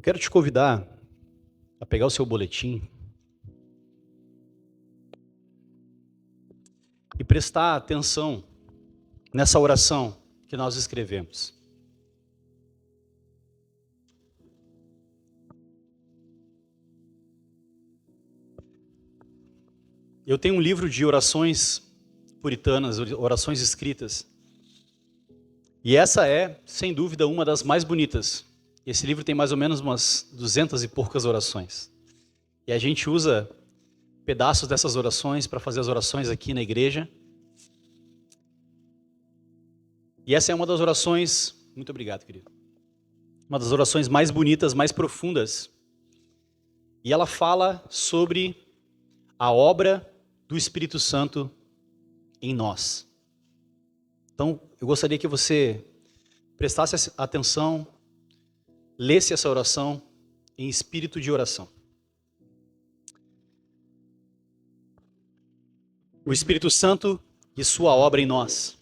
quero te convidar a pegar o seu boletim e prestar atenção nessa oração que nós escrevemos. Eu tenho um livro de orações puritanas, orações escritas, e essa é, sem dúvida, uma das mais bonitas. Esse livro tem mais ou menos umas 200 e poucas orações. E a gente usa pedaços dessas orações para fazer as orações aqui na igreja. E essa é uma das orações, muito obrigado, querido, uma das orações mais bonitas, mais profundas. E ela fala sobre a obra do Espírito Santo em nós. Então, eu gostaria que você prestasse atenção, lesse essa oração em espírito de oração. O Espírito Santo e sua obra em nós.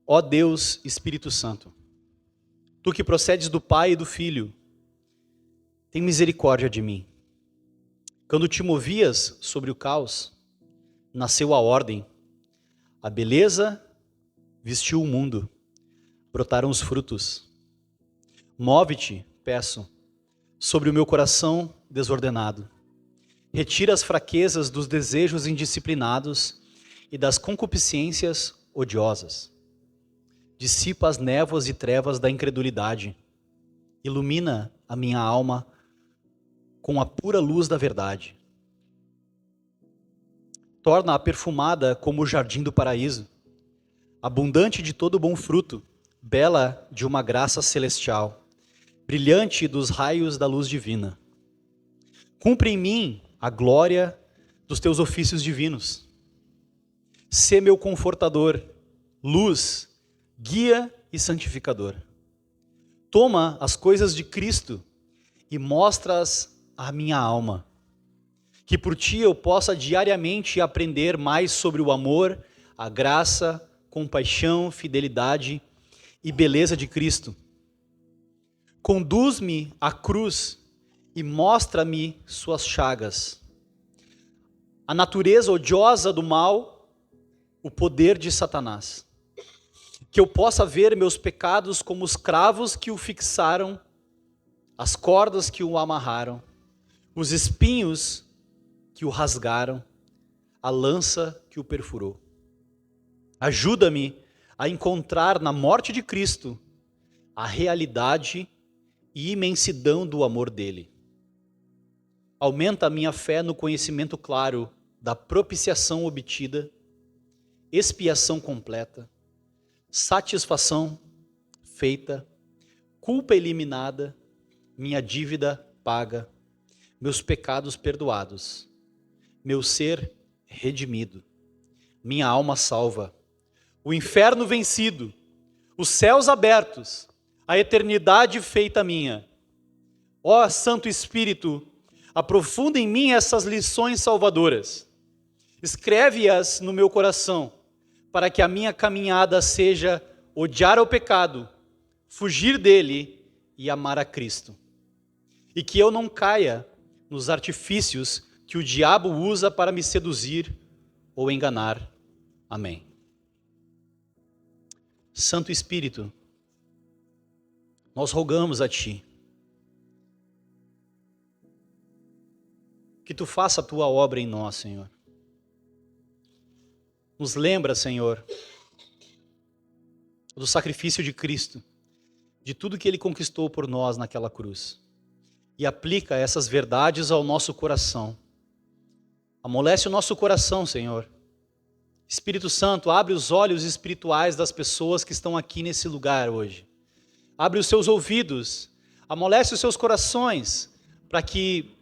Ó Deus, Espírito Santo, tu que procedes do Pai e do Filho, tem misericórdia de mim. Quando te movias sobre o caos, nasceu a ordem, a beleza vestiu o mundo, brotaram os frutos. Move-te, peço, sobre o meu coração desordenado. Retira as fraquezas dos desejos indisciplinados e das concupiscências odiosas. Dissipa as névoas e trevas da incredulidade. Ilumina a minha alma com a pura luz da verdade. Torna-a perfumada como o jardim do paraíso, abundante de todo bom fruto, bela de uma graça celestial, brilhante dos raios da luz divina. Cumpre em mim a glória dos teus ofícios divinos. Sê meu confortador, luz, guia e santificador. Toma as coisas de Cristo e mostra-as à minha alma, que por ti eu possa diariamente aprender mais sobre o amor, a graça, compaixão, fidelidade e beleza de Cristo. Conduz-me à cruz e mostra-me suas chagas, a natureza odiosa do mal, o poder de Satanás. Que eu possa ver meus pecados como os cravos que o fixaram, as cordas que o amarraram, os espinhos que o rasgaram, a lança que o perfurou. Ajuda-me a encontrar na morte de Cristo a realidade e imensidão do amor dele. Aumenta a minha fé no conhecimento claro da propiciação obtida, expiação completa, satisfação feita, culpa eliminada, minha dívida paga, meus pecados perdoados, meu ser redimido, minha alma salva, o inferno vencido, os céus abertos, a eternidade feita minha. Ó Santo Espírito, aprofunda em mim essas lições salvadoras. Escreve-as no meu coração, para que a minha caminhada seja odiar ao pecado, fugir dele e amar a Cristo. E que eu não caia nos artifícios que o diabo usa para me seduzir ou enganar. Amém. Santo Espírito, nós rogamos a Ti que Tu faça a Tua obra em nós, Senhor. Nos lembra, Senhor, do sacrifício de Cristo, de tudo que Ele conquistou por nós naquela cruz. E aplica essas verdades ao nosso coração. Amolece o nosso coração, Senhor. Espírito Santo, abre os olhos espirituais das pessoas que estão aqui nesse lugar hoje. Abre os seus ouvidos, amolece os seus corações, para que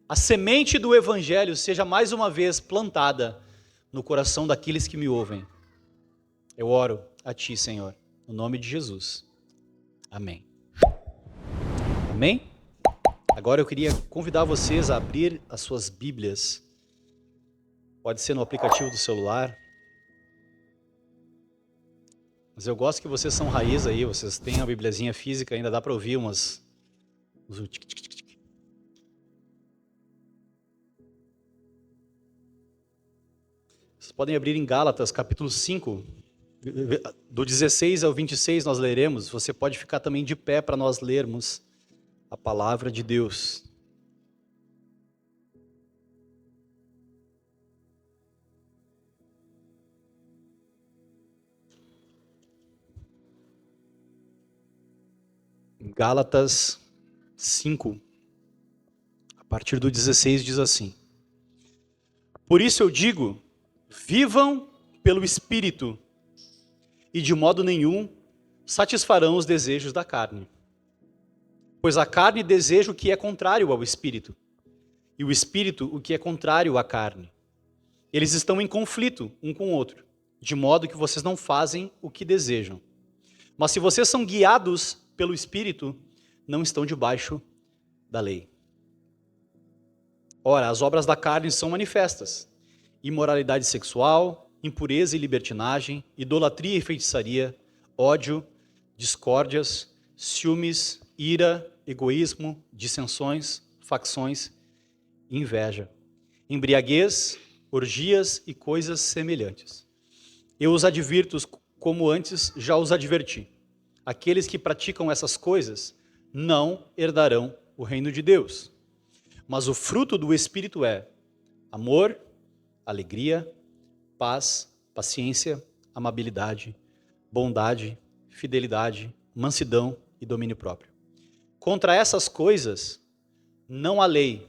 a semente do Evangelho seja mais uma vez plantada no coração daqueles que me ouvem. Eu oro a Ti, Senhor, no nome de Jesus. Amém. Amém? Agora eu queria convidar vocês a abrir as suas Bíblias. Pode ser no aplicativo do celular. Mas eu gosto que vocês são raiz aí, vocês têm a bibliazinha física, ainda dá para ouvir umas Vocês podem abrir em Gálatas, capítulo 5, do 16 ao 26 nós leremos. Você pode ficar também de pé para nós lermos a palavra de Deus. Gálatas 5, a partir do 16 diz assim: Por isso eu digo, vivam pelo Espírito, e de modo nenhum satisfarão os desejos da carne. Pois a carne deseja o que é contrário ao Espírito, e o Espírito o que é contrário à carne. Eles estão em conflito um com o outro, de modo que vocês não fazem o que desejam. Mas se vocês são guiados pelo Espírito, não estão debaixo da lei. Ora, as obras da carne são manifestas: imoralidade sexual, impureza e libertinagem, idolatria e feitiçaria, ódio, discórdias, ciúmes, ira, egoísmo, dissensões, facções, inveja, embriaguez, orgias e coisas semelhantes. Eu os advirto, como antes já os adverti. Aqueles que praticam essas coisas não herdarão o reino de Deus. Mas o fruto do Espírito é amor, alegria, paz, paciência, amabilidade, bondade, fidelidade, mansidão e domínio próprio. Contra essas coisas não há lei.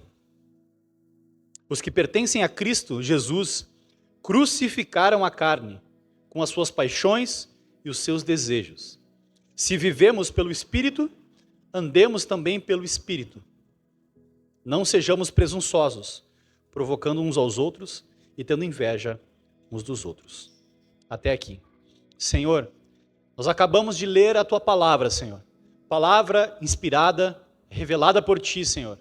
Os que pertencem a Cristo Jesus crucificaram a carne com as suas paixões e os seus desejos. Se vivemos pelo Espírito, andemos também pelo Espírito. Não sejamos presunçosos, provocando uns aos outros e tendo inveja uns dos outros. Até aqui. Senhor, nós acabamos de ler a Tua palavra, Senhor. Palavra inspirada, revelada por Ti, Senhor.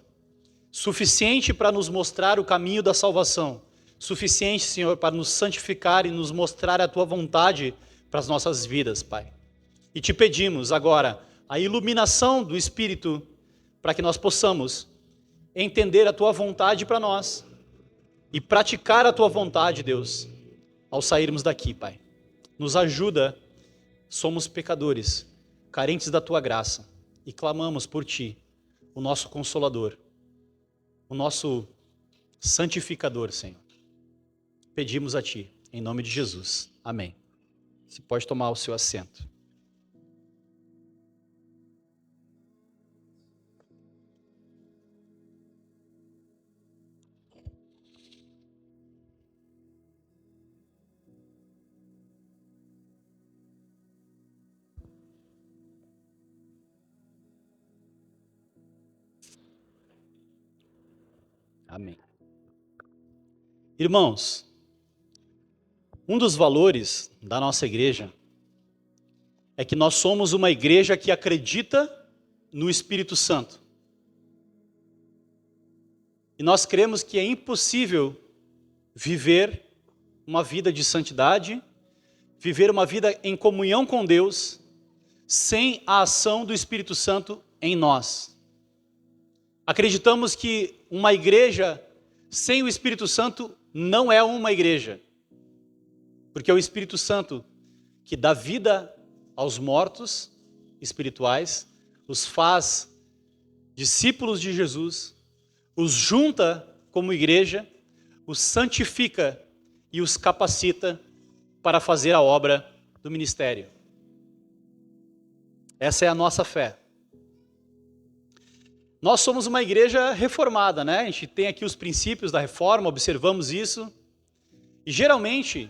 Suficiente para nos mostrar o caminho da salvação. Suficiente, Senhor, para nos santificar e nos mostrar a Tua vontade para as nossas vidas, Pai. E Te pedimos agora a iluminação do Espírito para que nós possamos entender a Tua vontade para nós e praticar a Tua vontade, Deus, ao sairmos daqui, Pai. Nos ajuda, somos pecadores, carentes da Tua graça, e clamamos por Ti, o nosso Consolador, o nosso santificador, Senhor. Pedimos a Ti, em nome de Jesus. Amém. Você pode tomar o seu assento. Amém. Irmãos, um dos valores da nossa igreja é que nós somos uma igreja que acredita no Espírito Santo. E nós cremos que é impossível viver uma vida de santidade, viver uma vida em comunhão com Deus, sem a ação do Espírito Santo em nós. Acreditamos que uma igreja sem o Espírito Santo não é uma igreja. Porque é o Espírito Santo que dá vida aos mortos espirituais, os faz discípulos de Jesus, os junta como igreja, os santifica e os capacita para fazer a obra do ministério. Essa é a nossa fé. Nós somos uma igreja reformada, né? A gente tem aqui os princípios da reforma, observamos isso. E geralmente,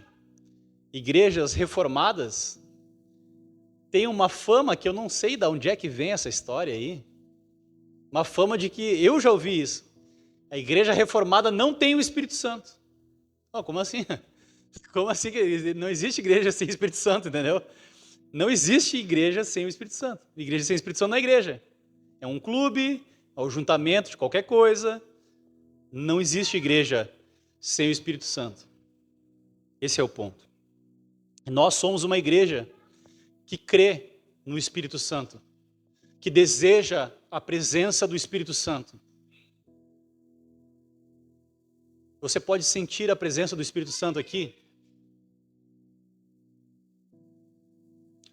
igrejas reformadas têm uma fama que eu não sei de onde é que vem essa história aí. Uma fama de que, eu já ouvi isso, a igreja reformada não tem o Espírito Santo. Oh, como assim? Como assim que não existe igreja sem Espírito Santo, entendeu? Não existe igreja sem o Espírito Santo. Igreja sem Espírito Santo não é igreja. É um clube, é o juntamento de qualquer coisa. Não existe igreja sem o Espírito Santo. Esse é o ponto. Nós somos uma igreja que crê no Espírito Santo, que deseja a presença do Espírito Santo. Você pode sentir a presença do Espírito Santo aqui?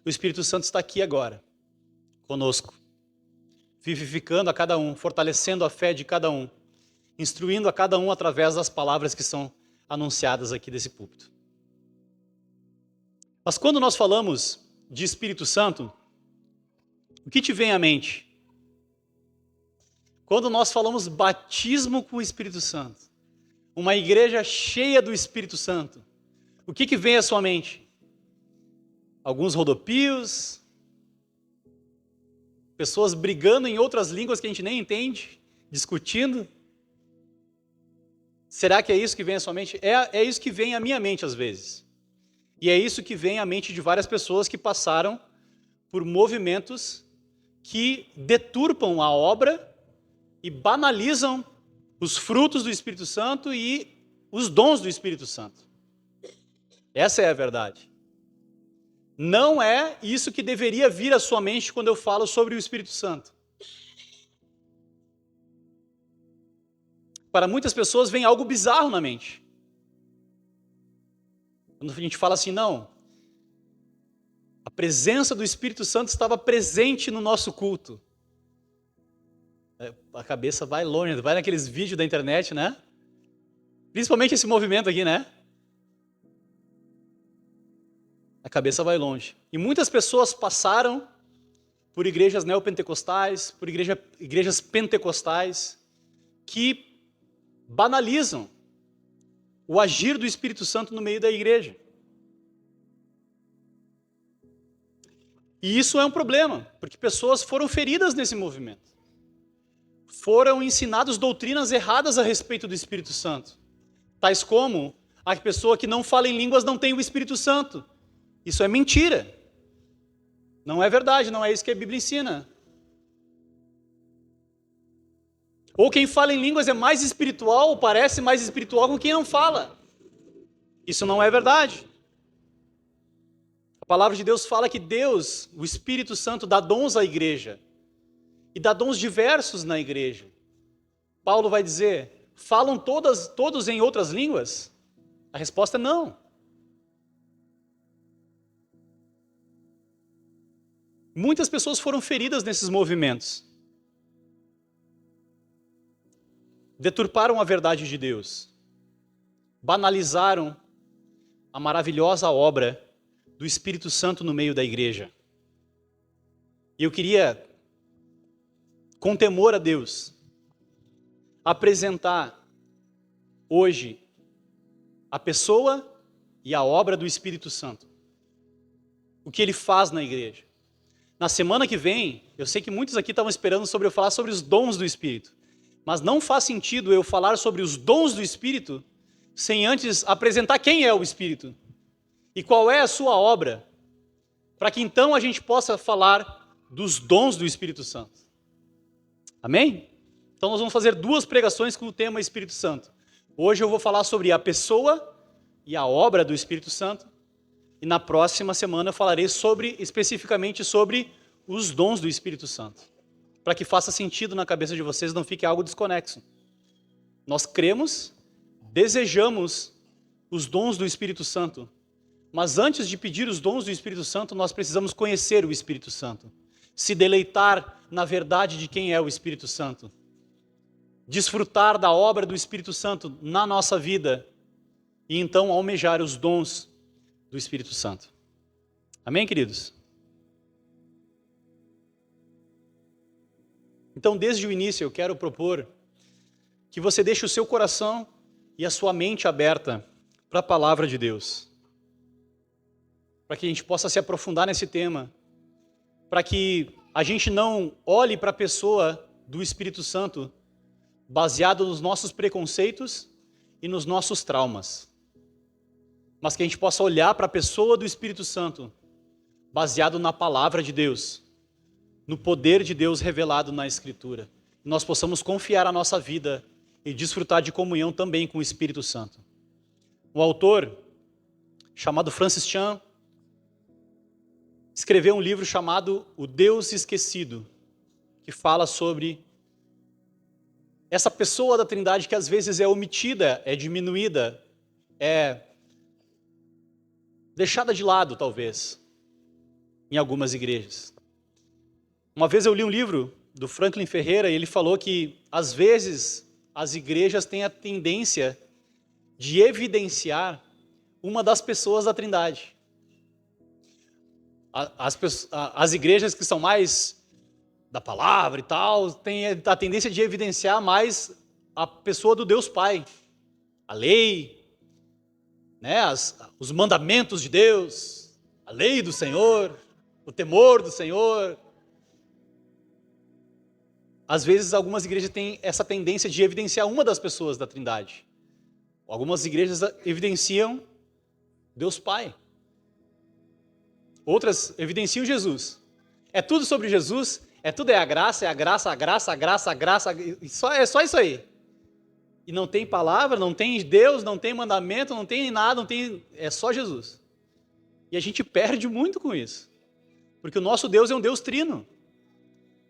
O Espírito Santo está aqui agora, conosco, vivificando a cada um, fortalecendo a fé de cada um, instruindo a cada um através das palavras que são anunciadas aqui desse púlpito. Mas quando nós falamos de Espírito Santo, o que te vem à mente? Quando nós falamos batismo com o Espírito Santo, uma igreja cheia do Espírito Santo, o que vem à sua mente? Alguns rodopios, pessoas brigando em outras línguas que a gente nem entende, discutindo. Será que é isso que vem à sua mente? É isso que vem à minha mente às vezes. E é isso que vem à mente de várias pessoas que passaram por movimentos que deturpam a obra e banalizam os frutos do Espírito Santo e os dons do Espírito Santo. Essa é a verdade. Não é isso que deveria vir à sua mente quando eu falo sobre o Espírito Santo. Para muitas pessoas vem algo bizarro na mente. Quando a gente fala assim, não, a presença do Espírito Santo estava presente no nosso culto. A cabeça vai longe, vai naqueles vídeos da internet, né? Principalmente esse movimento aqui, né? A cabeça vai longe. E muitas pessoas passaram por igrejas neopentecostais, por igrejas pentecostais, que banalizam o agir do Espírito Santo no meio da igreja. E isso é um problema, porque pessoas foram feridas nesse movimento. Foram ensinadas doutrinas erradas a respeito do Espírito Santo. Tais como a pessoa que não fala em línguas não tem o Espírito Santo. Isso é mentira. Não é verdade, não é isso que a Bíblia ensina. Ou quem fala em línguas é mais espiritual, ou parece mais espiritual com quem não fala. Isso não é verdade. A palavra de Deus fala que Deus, o Espírito Santo, dá dons à igreja. E dá dons diversos na igreja. Paulo vai dizer, falam todos em outras línguas? A resposta é não. Muitas pessoas foram feridas nesses movimentos. Deturparam a verdade de Deus. Banalizaram a maravilhosa obra do Espírito Santo no meio da igreja. E eu queria, com temor a Deus, apresentar hoje a pessoa e a obra do Espírito Santo. O que ele faz na igreja. Na semana que vem, eu sei que muitos aqui estavam esperando eu falar sobre os dons do Espírito. Mas não faz sentido eu falar sobre os dons do Espírito sem antes apresentar quem é o Espírito e qual é a sua obra, para que então a gente possa falar dos dons do Espírito Santo. Amém? Então nós vamos fazer 2 pregações com o tema Espírito Santo. Hoje eu vou falar sobre a pessoa e a obra do Espírito Santo, e na próxima semana eu falarei especificamente sobre os dons do Espírito Santo, para que faça sentido na cabeça de vocês, não fique algo desconexo. Nós cremos, desejamos os dons do Espírito Santo, mas antes de pedir os dons do Espírito Santo, nós precisamos conhecer o Espírito Santo, se deleitar na verdade de quem é o Espírito Santo, desfrutar da obra do Espírito Santo na nossa vida e então almejar os dons do Espírito Santo. Amém, queridos? Então, desde o início, eu quero propor que você deixe o seu coração e a sua mente aberta para a palavra de Deus, para que a gente possa se aprofundar nesse tema, para que a gente não olhe para a pessoa do Espírito Santo baseado nos nossos preconceitos e nos nossos traumas, mas que a gente possa olhar para a pessoa do Espírito Santo baseado na palavra de Deus, no poder de Deus revelado na Escritura. E nós possamos confiar a nossa vida e desfrutar de comunhão também com o Espírito Santo. Um autor chamado Francis Chan escreveu um livro chamado O Deus Esquecido, que fala sobre essa pessoa da Trindade que às vezes é omitida, é diminuída, é deixada de lado, talvez, em algumas igrejas. Uma vez eu li um livro do Franklin Ferreira e ele falou que, às vezes, as igrejas têm a tendência de evidenciar uma das pessoas da Trindade. As igrejas que são mais da palavra e tal, têm a tendência de evidenciar mais a pessoa do Deus Pai, a lei, né, os mandamentos de Deus, a lei do Senhor, o temor do Senhor. Às vezes, algumas igrejas têm essa tendência de evidenciar uma das pessoas da Trindade. Algumas igrejas evidenciam Deus Pai. Outras evidenciam Jesus. É tudo sobre Jesus, tudo é a graça, é a graça, a graça, a graça, a graça, é só isso aí. E não tem palavra, não tem Deus, não tem mandamento, não tem nada, é só Jesus. E a gente perde muito com isso. Porque o nosso Deus é um Deus trino.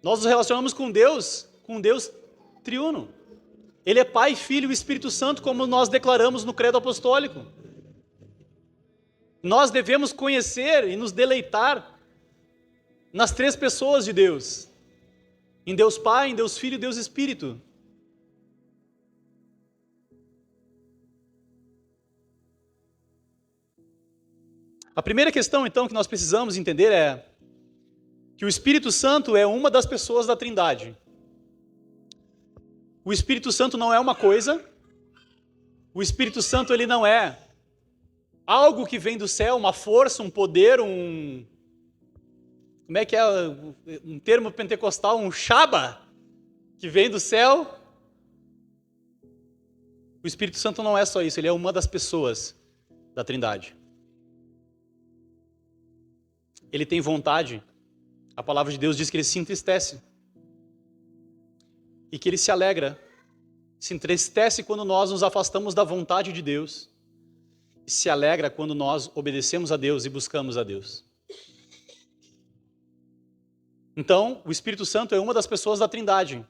Nós nos relacionamos com Deus triuno. Ele é Pai, Filho e Espírito Santo, como nós declaramos no Credo Apostólico. Nós devemos conhecer e nos deleitar nas três pessoas de Deus. Em Deus Pai, em Deus Filho e Deus Espírito. A primeira questão, então, que nós precisamos entender é que o Espírito Santo é uma das pessoas da Trindade. O Espírito Santo não é uma coisa. O Espírito Santo, ele não é algo que vem do céu, uma força, um poder, como é que é um termo pentecostal, um shaba, que vem do céu. O Espírito Santo não é só isso, ele é uma das pessoas da Trindade. Ele tem vontade. A palavra de Deus diz que ele se entristece. E que ele se alegra. Se entristece quando nós nos afastamos da vontade de Deus. E se alegra quando nós obedecemos a Deus e buscamos a Deus. Então, o Espírito Santo é uma das pessoas da Trindade.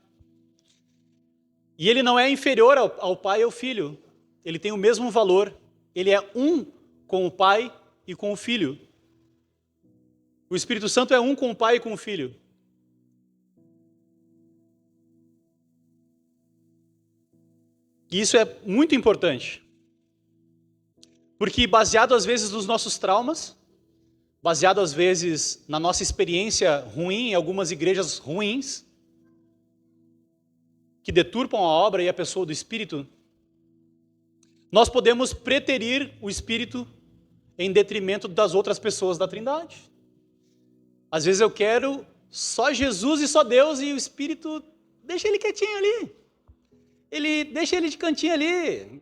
E ele não é inferior ao Pai e ao Filho. Ele tem o mesmo valor. Ele é um com o Pai e com o Filho. O Espírito Santo é um com o Pai e com o Filho. E isso é muito importante. Porque baseado às vezes nos nossos traumas, baseado às vezes na nossa experiência ruim em algumas igrejas ruins, que deturpam a obra e a pessoa do Espírito, nós podemos preterir o Espírito em detrimento das outras pessoas da Trindade. Às vezes eu quero só Jesus e só Deus e o Espírito, deixa ele quietinho ali. Deixa ele de cantinho ali.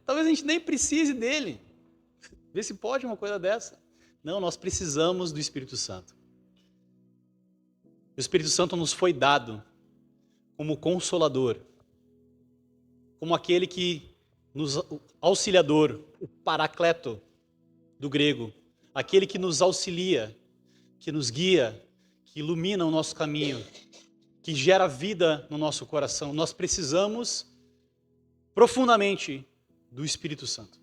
Talvez a gente nem precise dele. Vê se pode uma coisa dessa. Não, nós precisamos do Espírito Santo. O Espírito Santo nos foi dado como consolador, como aquele que o auxiliador, o paracleto do grego, aquele que nos auxilia, que nos guia, que ilumina o nosso caminho, que gera vida no nosso coração. Nós precisamos profundamente do Espírito Santo.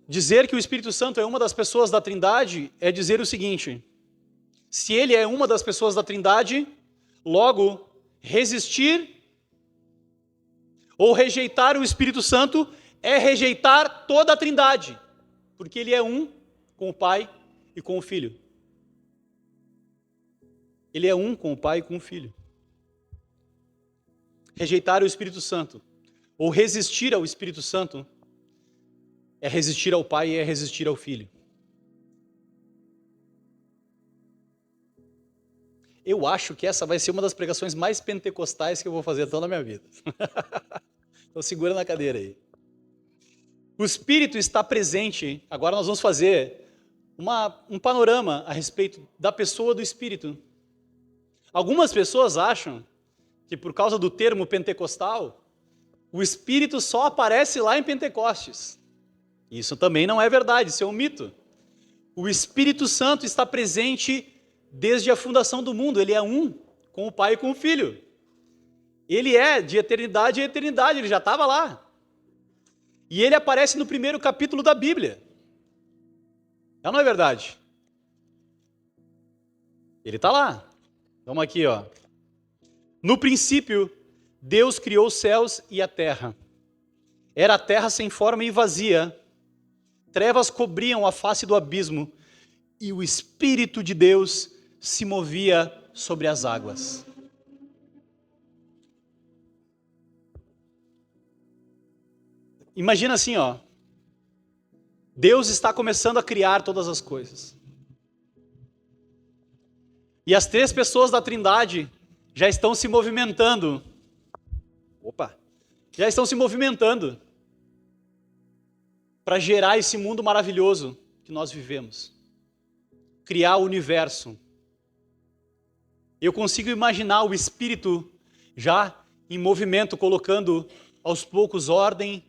Dizer que o Espírito Santo é uma das pessoas da Trindade é dizer o seguinte: se ele é uma das pessoas da Trindade, logo resistir ou rejeitar o Espírito Santo é rejeitar toda a Trindade, porque ele é um com o Pai e com o Filho. Ele é um com o Pai e com o Filho. Rejeitar o Espírito Santo ou resistir ao Espírito Santo é resistir ao Pai e é resistir ao Filho. Eu acho que essa vai ser uma das pregações mais pentecostais que eu vou fazer toda a minha vida. Então segura na cadeira aí. O Espírito está presente. Agora nós vamos fazer um panorama a respeito da pessoa do Espírito. Algumas pessoas acham que por causa do termo pentecostal, o Espírito só aparece lá em Pentecostes. Isso também não é verdade, isso é um mito. O Espírito Santo está presente desde a fundação do mundo. Ele é um com o Pai e com o Filho. Ele é de eternidade a eternidade, ele já estava lá. E ele aparece no primeiro capítulo da Bíblia. É ou não é verdade? Ele está lá. Vamos aqui, ó. No princípio, Deus criou os céus e a terra. Era a terra sem forma e vazia. Trevas cobriam a face do abismo e o Espírito de Deus se movia sobre as águas. Imagina assim, ó. Deus está começando a criar todas as coisas. E as três pessoas da Trindade já estão se movimentando. Já estão se movimentando para gerar esse mundo maravilhoso que nós vivemos. Criar o universo. Eu consigo imaginar o Espírito já em movimento, colocando aos poucos ordem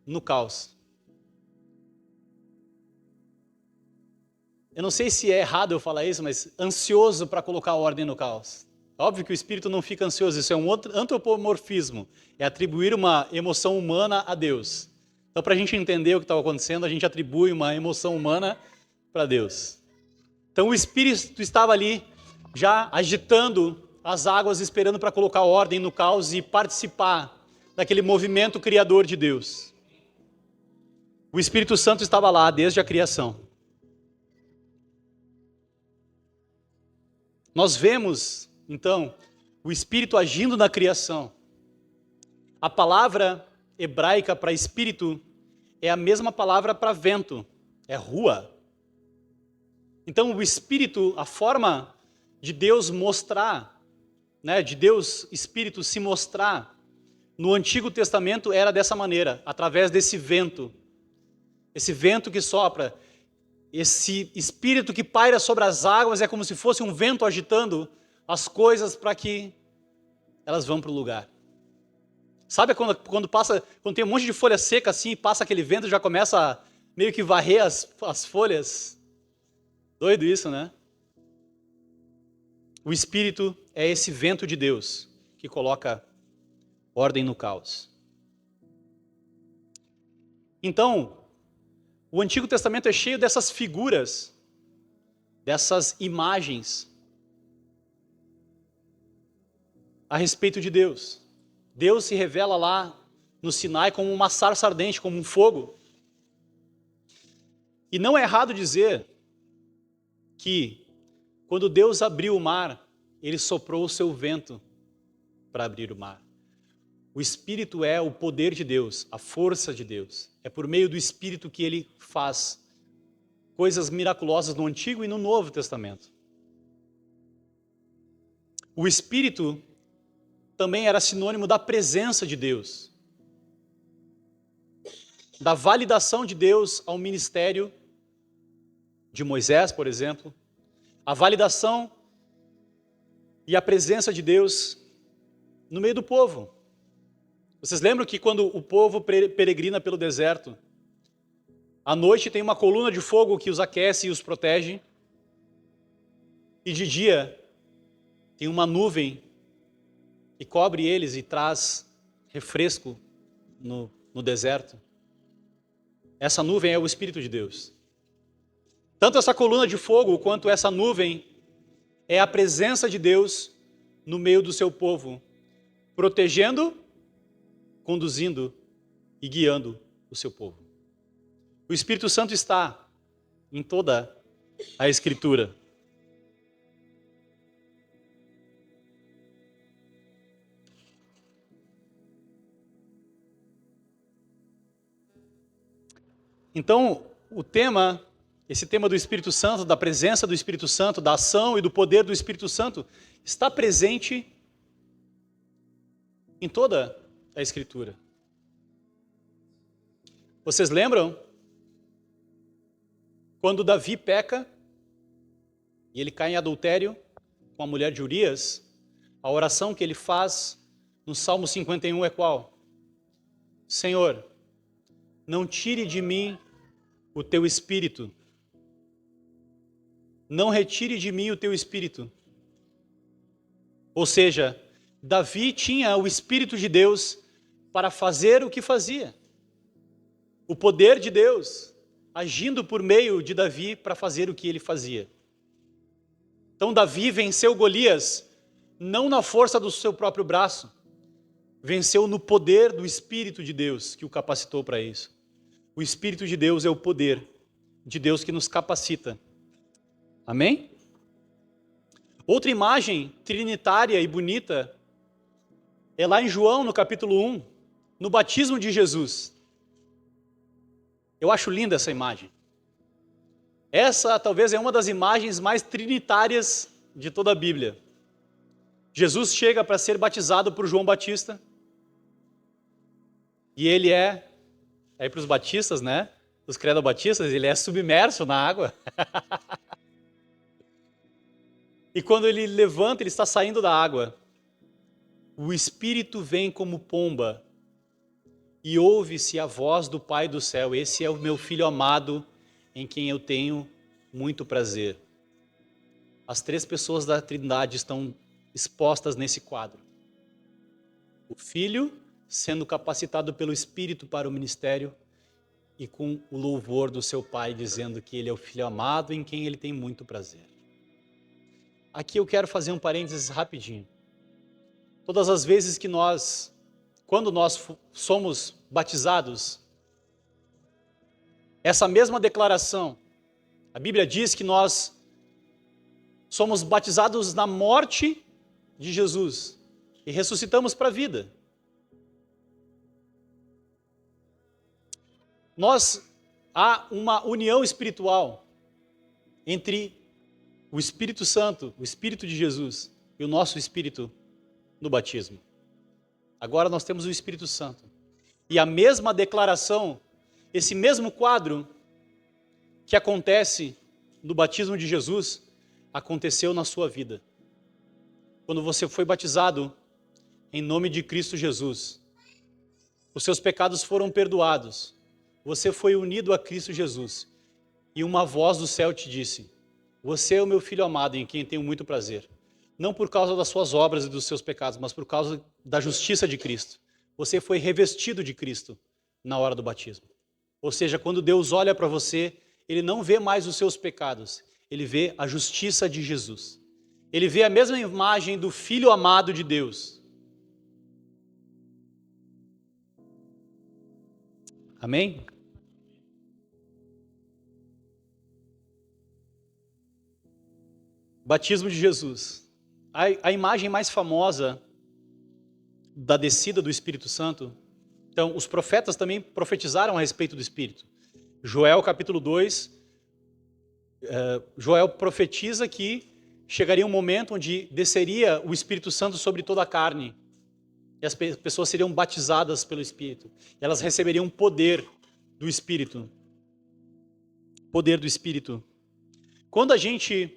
no caos. Eu não sei se é errado eu falar isso, mas ansioso para colocar ordem no caos. Óbvio que o Espírito não fica ansioso, isso é um outro antropomorfismo, é atribuir uma emoção humana a Deus. Então, para a gente entender o que estava acontecendo, a gente atribui uma emoção humana para Deus. Então, o Espírito estava ali, já agitando as águas, esperando para colocar ordem no caos e participar daquele movimento criador de Deus. O Espírito Santo estava lá desde a criação. Nós vemos, então, o Espírito agindo na criação. A palavra hebraica para espírito é a mesma palavra para vento, é rua. Então, o Espírito, a forma de Deus mostrar, de Deus Espírito se mostrar no Antigo Testamento era dessa maneira, através desse vento. Esse vento que sopra, esse Espírito que paira sobre as águas é como se fosse um vento agitando as coisas para que elas vão para o lugar. Sabe quando tem um monte de folha seca assim, passa aquele vento e já começa a meio que varrer as folhas? Doido isso, né? O Espírito é esse vento de Deus que coloca ordem no caos. Então, o Antigo Testamento é cheio dessas figuras, dessas imagens a respeito de Deus. Deus se revela lá no Sinai como uma sarça ardente, como um fogo. E não é errado dizer que quando Deus abriu o mar, ele soprou o seu vento para abrir o mar. O Espírito é o poder de Deus, a força de Deus. É por meio do Espírito que ele faz coisas miraculosas no Antigo e no Novo Testamento. O Espírito também era sinônimo da presença de Deus, da validação de Deus ao ministério de Moisés, por exemplo, a validação e a presença de Deus no meio do povo. Vocês lembram que quando o povo peregrina pelo deserto, à noite tem uma coluna de fogo que os aquece e os protege, e de dia tem uma nuvem que cobre eles e traz refresco no deserto. Essa nuvem é o Espírito de Deus. Tanto essa coluna de fogo quanto essa nuvem é a presença de Deus no meio do seu povo, protegendo, conduzindo e guiando o seu povo. O Espírito Santo está em toda a Escritura. Então, esse tema do Espírito Santo, da presença do Espírito Santo, da ação e do poder do Espírito Santo, está presente em toda a Escritura. Vocês lembram? Quando Davi peca e ele cai em adultério com a mulher de Urias, a oração que ele faz no Salmo 51 é qual? Senhor, não tire de mim o teu Espírito. não retire de mim o teu espírito. Ou seja, Davi tinha o Espírito de Deus para fazer o que fazia. O poder de Deus agindo por meio de Davi para fazer o que ele fazia. Então Davi venceu Golias não na força do seu próprio braço, venceu no poder do Espírito de Deus que o capacitou para isso. O Espírito de Deus é o poder de Deus que nos capacita. Amém? Outra imagem trinitária e bonita é lá em João, no capítulo 1, no batismo de Jesus. Eu acho linda essa imagem. Essa talvez é uma das imagens mais trinitárias de toda a Bíblia. Jesus chega para ser batizado por João Batista. E ele aí para os batistas, né? Os credo-batistas, ele é submerso na água. E quando ele levanta, ele está saindo da água. O Espírito vem como pomba e ouve-se a voz do Pai do céu. Esse é o meu Filho amado, em quem eu tenho muito prazer. As três pessoas da Trindade estão expostas nesse quadro. O Filho sendo capacitado pelo Espírito para o ministério e com o louvor do seu Pai, dizendo que ele é o Filho amado, em quem ele tem muito prazer. Aqui eu quero fazer um parênteses rapidinho. Todas as vezes que quando nós somos batizados, essa mesma declaração, a Bíblia diz que nós somos batizados na morte de Jesus e ressuscitamos para a vida. Há uma união espiritual entre o Espírito Santo, o Espírito de Jesus e o nosso Espírito no batismo. Agora nós temos o Espírito Santo. E a mesma declaração, esse mesmo quadro que acontece no batismo de Jesus, aconteceu na sua vida. Quando você foi batizado em nome de Cristo Jesus, os seus pecados foram perdoados, você foi unido a Cristo Jesus, e uma voz do céu te disse: você é o meu Filho amado, em quem tenho muito prazer. Não por causa das suas obras e dos seus pecados, mas por causa da justiça de Cristo. Você foi revestido de Cristo na hora do batismo. Ou seja, quando Deus olha para você, Ele não vê mais os seus pecados, Ele vê a justiça de Jesus. Ele vê a mesma imagem do Filho amado de Deus. Amém? Batismo de Jesus. A imagem mais famosa da descida do Espírito Santo, então os profetas também profetizaram a respeito do Espírito. Joel capítulo 2, Joel profetiza que chegaria um momento onde desceria o Espírito Santo sobre toda a carne, e as pessoas seriam batizadas pelo Espírito, elas receberiam poder do Espírito. Poder do Espírito. Quando a gente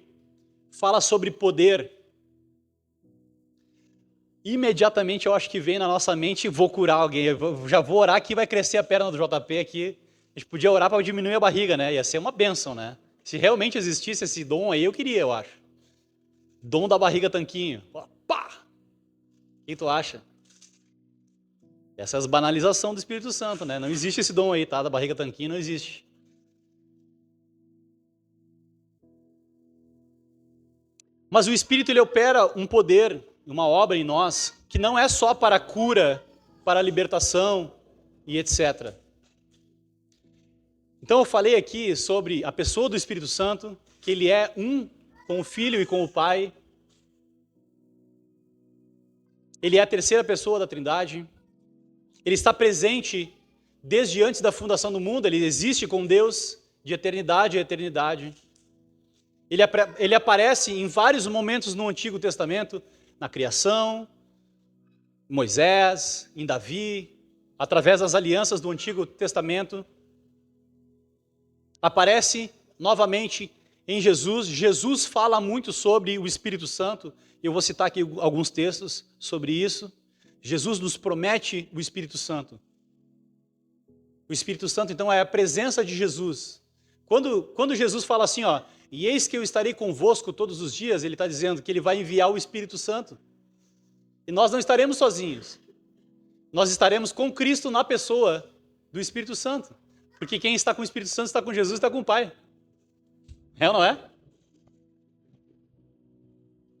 fala sobre poder, imediatamente eu acho que vem na nossa mente: vou curar alguém, eu já vou orar que vai crescer a perna do JP aqui. A gente podia orar para diminuir a barriga, né? Ia ser uma bênção, né? Se realmente existisse esse dom aí, eu queria, eu acho. Dom da barriga tanquinho. Pá! O que tu acha? Essa é a banalização do Espírito Santo, né? Não existe esse dom aí, tá? Da barriga tanquinho não existe. Mas o Espírito, ele opera um poder, uma obra em nós, que não é só para a cura, para a libertação e etc. Então eu falei aqui sobre a pessoa do Espírito Santo, que ele é um com o Filho e com o Pai. Ele é a terceira pessoa da Trindade. Ele está presente desde antes da fundação do mundo, ele existe com Deus de eternidade a eternidade. Ele aparece em vários momentos no Antigo Testamento, na criação, em Moisés, em Davi, através das alianças do Antigo Testamento. Aparece novamente em Jesus. Jesus fala muito sobre o Espírito Santo. Eu vou citar aqui alguns textos sobre isso. Jesus nos promete o Espírito Santo. O Espírito Santo, então, é a presença de Jesus. Quando Jesus fala assim, ó, e eis que eu estarei convosco todos os dias, ele está dizendo que ele vai enviar o Espírito Santo. E nós não estaremos sozinhos. Nós estaremos com Cristo na pessoa do Espírito Santo. Porque quem está com o Espírito Santo está com Jesus, está com o Pai. É ou não é?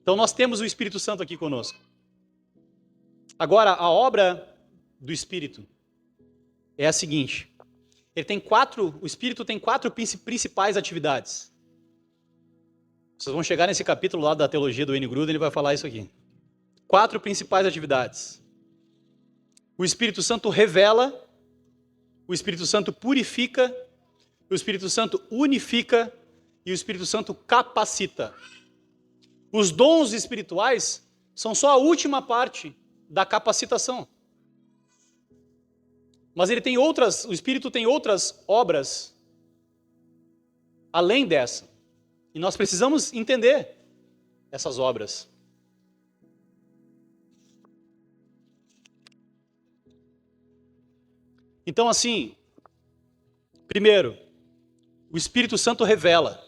Então nós temos o Espírito Santo aqui conosco. Agora, a obra do Espírito é a seguinte. O Espírito tem 4 principais atividades. Vocês vão chegar nesse capítulo lá da teologia do Wayne Grudem, ele vai falar isso aqui. 4 principais atividades. O Espírito Santo revela, o Espírito Santo purifica, o Espírito Santo unifica e o Espírito Santo capacita. Os dons espirituais são só a última parte da capacitação. Mas o Espírito tem outras obras além dessa. E nós precisamos entender essas obras. Então, assim, primeiro, o Espírito Santo revela.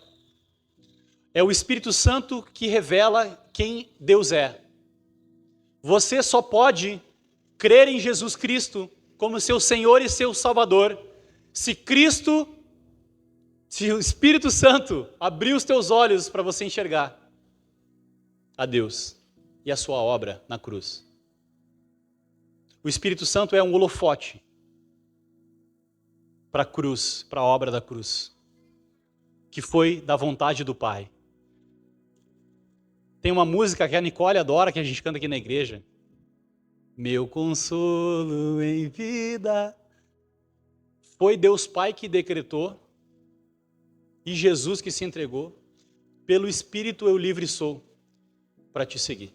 É o Espírito Santo que revela quem Deus é. Você só pode crer em Jesus Cristo como seu Senhor e seu Salvador se o Espírito Santo abrir os teus olhos para você enxergar a Deus e a sua obra na cruz. O Espírito Santo é um holofote para a cruz, para a obra da cruz, que foi da vontade do Pai. Tem uma música que a Nicole adora, que a gente canta aqui na igreja. Meu consolo em vida. Foi Deus Pai que decretou e Jesus que se entregou. Pelo Espírito eu livre sou para te seguir.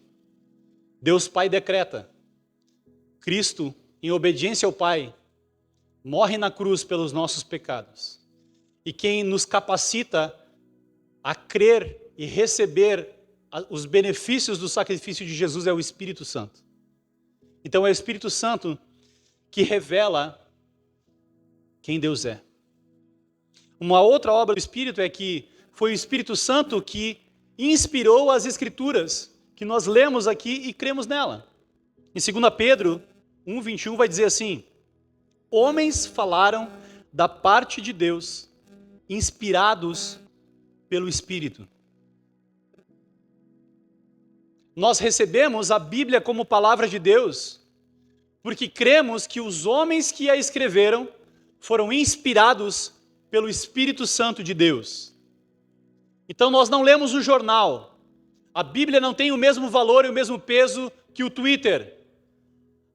Deus Pai decreta. Cristo, em obediência ao Pai, morre na cruz pelos nossos pecados. E quem nos capacita a crer e receber os benefícios do sacrifício de Jesus é o Espírito Santo. Então é o Espírito Santo que revela quem Deus é. Uma outra obra do Espírito é que foi o Espírito Santo que inspirou as Escrituras, que nós lemos aqui e cremos nela. Em 2 Pedro 1:21 vai dizer assim: homens falaram da parte de Deus, inspirados pelo Espírito. Nós recebemos a Bíblia como palavra de Deus, porque cremos que os homens que a escreveram foram inspirados pelo Espírito Santo de Deus. Então nós não lemos o jornal. A Bíblia não tem o mesmo valor e o mesmo peso que o Twitter.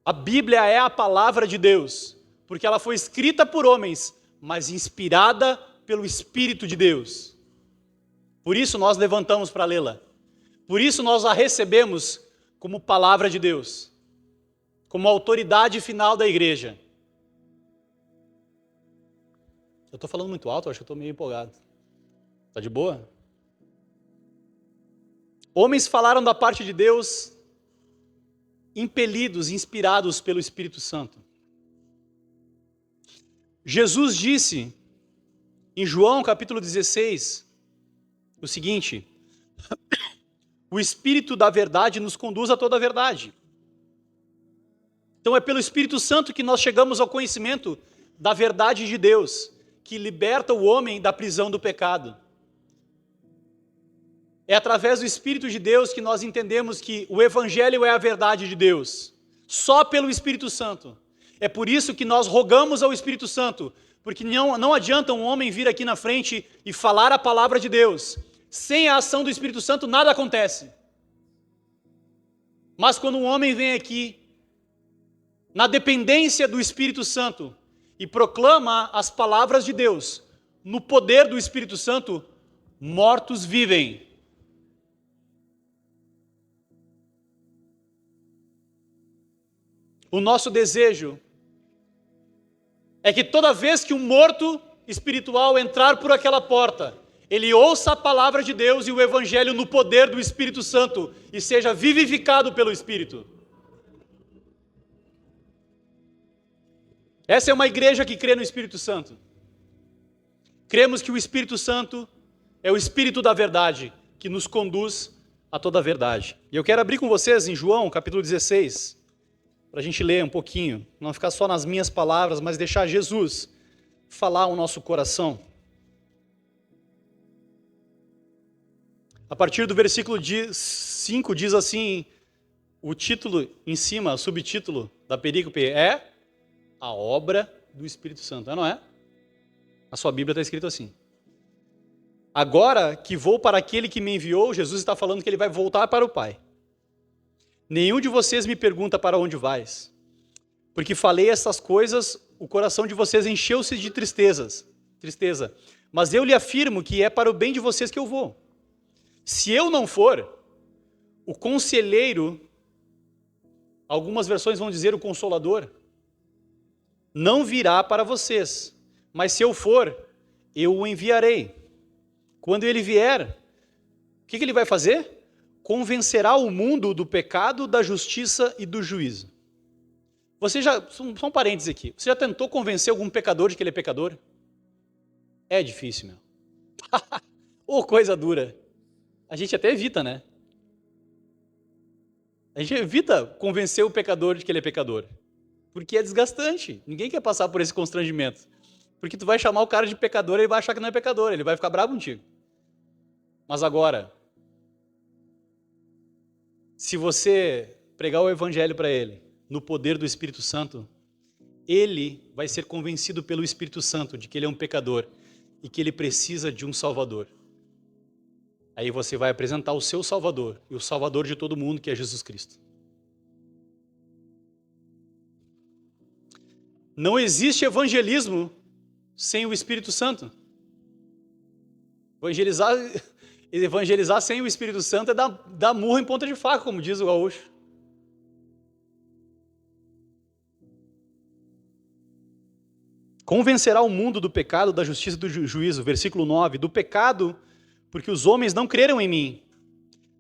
A Bíblia é a palavra de Deus, porque ela foi escrita por homens, mas inspirada pelo Espírito de Deus. Por isso nós levantamos para lê-la. Por isso nós a recebemos como palavra de Deus, como autoridade final da igreja. Eu estou falando muito alto, acho que eu estou meio empolgado. Está de boa? Homens falaram da parte de Deus, impelidos, inspirados pelo Espírito Santo. Jesus disse, em João capítulo 16, o seguinte: o Espírito da verdade nos conduz a toda a verdade. Então é pelo Espírito Santo que nós chegamos ao conhecimento da verdade de Deus, que liberta o homem da prisão do pecado. É através do Espírito de Deus que nós entendemos que o Evangelho é a verdade de Deus. Só pelo Espírito Santo. É por isso que nós rogamos ao Espírito Santo, porque não adianta um homem vir aqui na frente e falar a palavra de Deus. Sem a ação do Espírito Santo, nada acontece. Mas quando um homem vem aqui, na dependência do Espírito Santo, e proclama as palavras de Deus, no poder do Espírito Santo, mortos vivem. O nosso desejo é que toda vez que um morto espiritual entrar por aquela porta, ele ouça a palavra de Deus e o Evangelho no poder do Espírito Santo e seja vivificado pelo Espírito. Essa é uma igreja que crê no Espírito Santo. Cremos que o Espírito Santo é o Espírito da verdade que nos conduz a toda a verdade. E eu quero abrir com vocês em João, capítulo 16, para a gente ler um pouquinho, não ficar só nas minhas palavras, mas deixar Jesus falar ao nosso coração. A partir do versículo 5 diz assim, o título em cima, o subtítulo da perícope é a obra do Espírito Santo, não é? A sua Bíblia está escrito assim. Agora que vou para aquele que me enviou, Jesus está falando que ele vai voltar para o Pai. Nenhum de vocês me pergunta para onde vais, porque falei essas coisas, o coração de vocês encheu-se de tristeza. Mas eu lhe afirmo que é para o bem de vocês que eu vou. Se eu não for, o conselheiro, algumas versões vão dizer o consolador, não virá para vocês, mas se eu for, eu o enviarei. Quando ele vier, o que ele vai fazer? Convencerá o mundo do pecado, da justiça e do juízo. Você já, só um parênteses aqui, você já tentou convencer algum pecador de que ele é pecador? É difícil, meu. Ô, coisa dura. A gente até evita, né? A gente evita convencer o pecador de que ele é pecador. Porque é desgastante. Ninguém quer passar por esse constrangimento. Porque tu vai chamar o cara de pecador e ele vai achar que não é pecador. Ele vai ficar bravo contigo. Mas agora, se você pregar o evangelho para ele, no poder do Espírito Santo, ele vai ser convencido pelo Espírito Santo de que ele é um pecador e que ele precisa de um Salvador. Aí você vai apresentar o seu Salvador e o Salvador de todo mundo, que é Jesus Cristo. Não existe evangelismo sem o Espírito Santo. Evangelizar sem o Espírito Santo é dar murro em ponta de faca, como diz o gaúcho. Convencerá o mundo do pecado, da justiça e do juízo. Versículo 9. Do pecado, porque os homens não creram em mim.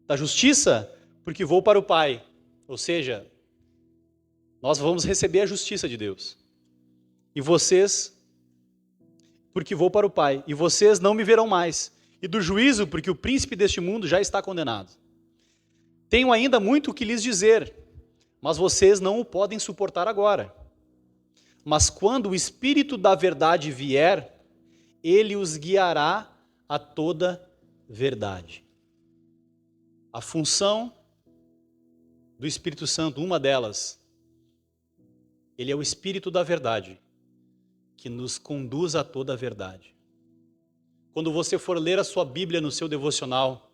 Da justiça, porque vou para o Pai. Ou seja, nós vamos receber a justiça de Deus. E vocês, porque vou para o Pai. E vocês não me verão mais. E do juízo, porque o príncipe deste mundo já está condenado. Tenho ainda muito o que lhes dizer, mas vocês não o podem suportar agora. Mas quando o Espírito da verdade vier, ele os guiará a toda verdade. A função do Espírito Santo, uma delas, ele é o Espírito da verdade, que nos conduz a toda a verdade. Quando você for ler a sua Bíblia no seu devocional,